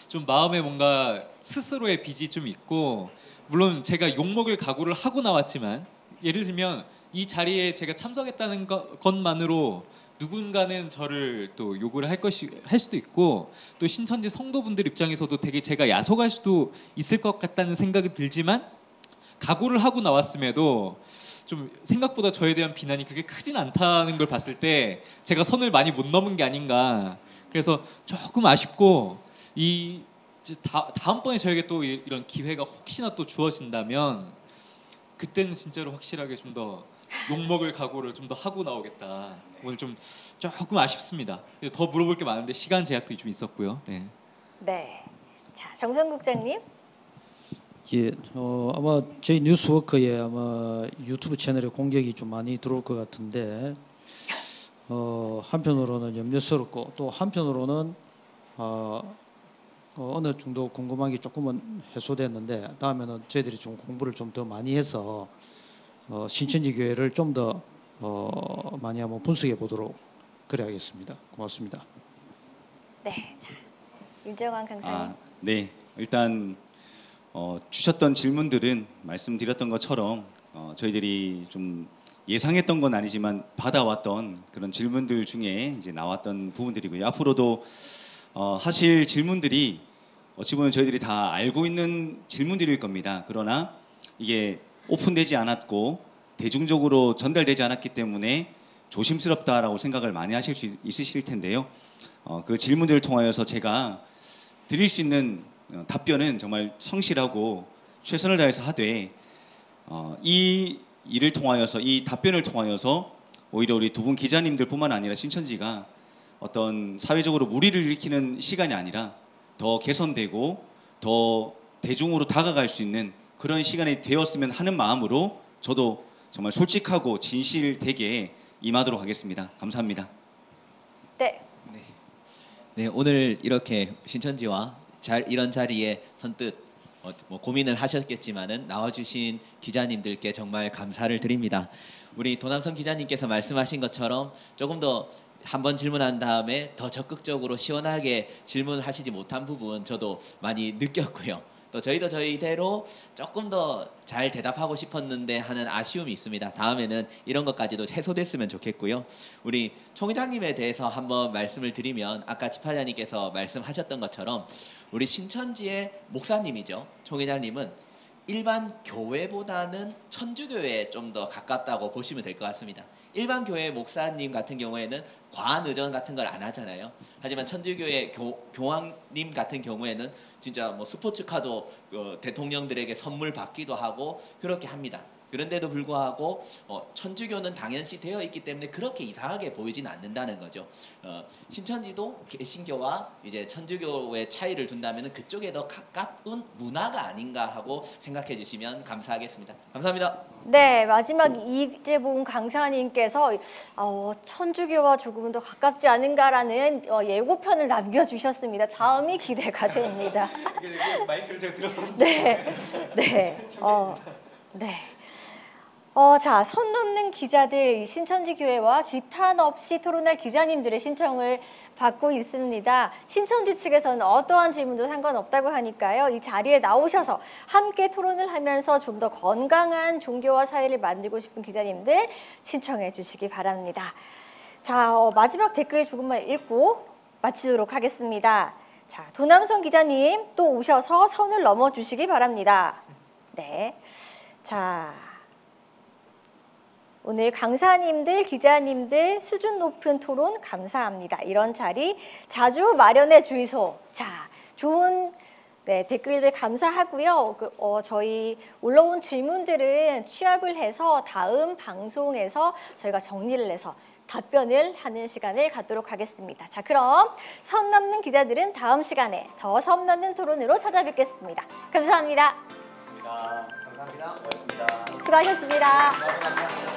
좀 마음에 뭔가 스스로의 빚이 좀 있고, 물론 제가 욕먹을 각오를 하고 나왔지만 예를 들면 이 자리에 제가 참석했다는 것만으로 누군가는 저를 또 욕을 할 수도 있고 또 신천지 성도분들 입장에서도 되게 제가 야속할 수도 있을 것 같다는 생각이 들지만 각오를 하고 나왔음에도 좀 생각보다 저에 대한 비난이 그렇게 크진 않다는 걸 봤을 때 제가 선을 많이 못 넘은 게 아닌가. 그래서 조금 아쉽고 다음번에 저에게 또 이런 기회가 혹시나 또 주어진다면 그때는 진짜로 확실하게 좀 더 욕먹을 각오를 좀 더 하고 나오겠다. 오늘 좀 조금 아쉽습니다. 더 물어볼 게 많은데 시간 제약도 좀 있었고요. 네. 네. 자, 정선 국장님. 예, 아마 저희 뉴스워커에 아마 유튜브 채널에 공격이 좀 많이 들어올 것 같은데 한편으로는 염려스럽고 또 한편으로는 어느 정도 궁금한 게 조금은 해소됐는데 다음에는 저희들이 좀 공부를 좀 더 많이 해서 신천지 교회를 좀 더 많이 한번 분석해 보도록 그래야겠습니다. 고맙습니다. 네. 자, 윤정환 강사님. 네, 일단 주셨던 질문들은 말씀드렸던 것처럼 저희들이 좀 예상했던 건 아니지만 받아왔던 그런 질문들 중에 이제 나왔던 부분들이고요. 앞으로도 하실 질문들이 어찌 보면 저희들이 다 알고 있는 질문들일 겁니다. 그러나 이게 오픈되지 않았고 대중적으로 전달되지 않았기 때문에 조심스럽다라고 생각을 많이 하실 수 있으실 텐데요. 그 질문들을 통하여서 제가 드릴 수 있는 답변은 정말 성실하고 최선을 다해서 하되 이 일을 통하여서 이 답변을 통하여서 오히려 우리 두 분 기자님들뿐만 아니라 신천지가 어떤 사회적으로 무리를 일으키는 시간이 아니라 더 개선되고 더 대중으로 다가갈 수 있는 그런 시간이 되었으면 하는 마음으로 저도 정말 솔직하고 진실되게 임하도록 하겠습니다. 감사합니다. 네. 네, 오늘 이렇게 신천지와 이런 자리에 선뜻 뭐 고민을 하셨겠지만은 나와주신 기자님들께 정말 감사를 드립니다. 우리 도남성 기자님께서 말씀하신 것처럼 조금 더 한 번 질문한 다음에 더 적극적으로 시원하게 질문을 하시지 못한 부분 저도 많이 느꼈고요. 또 저희도 저희대로 조금 더 잘 대답하고 싶었는데 하는 아쉬움이 있습니다. 다음에는 이런 것까지도 해소됐으면 좋겠고요. 우리 총 회장님에 대해서 한번 말씀을 드리면 아까 집화자님께서 말씀하셨던 것처럼 우리 신천지의 목사님이죠. 총 회장님은 일반 교회보다는 천주교회에 좀 더 가깝다고 보시면 될 것 같습니다. 일반 교회 목사님 같은 경우에는 과한 의전 같은 걸 안 하잖아요. 하지만 천주교회 교황님 같은 경우에는 진짜 뭐 스포츠카도 대통령들에게 선물 받기도 하고 그렇게 합니다. 그런데도 불구하고 천주교는 당연시 되어 있기 때문에 그렇게 이상하게 보이진 않는다는 거죠. 신천지도 개신교와 이제 천주교의 차이를 둔다면 그쪽에 더 가까운 문화가 아닌가 하고 생각해 주시면 감사하겠습니다. 감사합니다. 네, 마지막 이재봉 강사님께서 천주교와 조금은 더 가깝지 않은가라는 예고편을 남겨주셨습니다. 다음이 기대가 됩니다. 마이크를 제가 들었었는데. 네. 네. 자, 선 넘는 기자들, 신천지 교회와 기탄 없이 토론할 기자님들의 신청을 받고 있습니다. 신천지 측에서는 어떠한 질문도 상관없다고 하니까요. 이 자리에 나오셔서 함께 토론을 하면서 좀 더 건강한 종교와 사회를 만들고 싶은 기자님들 신청해 주시기 바랍니다. 자, 마지막 댓글 조금만 읽고 마치도록 하겠습니다. 자, 도남성 기자님 또 오셔서 선을 넘어 주시기 바랍니다. 네. 자. 오늘 강사님들, 기자님들 수준 높은 토론 감사합니다. 이런 자리 자주 마련해 주이소. 자, 좋은 댓글들 감사하고요. 저희 올라온 질문들은 취합을 해서 다음 방송에서 저희가 정리를 해서 답변을 하는 시간을 갖도록 하겠습니다. 자, 그럼 선 넘는 기자들은 다음 시간에 더 선 넘는 토론으로 찾아뵙겠습니다. 감사합니다. 감사합니다. 고맙습니다. 수고하셨습니다. 감사합니다.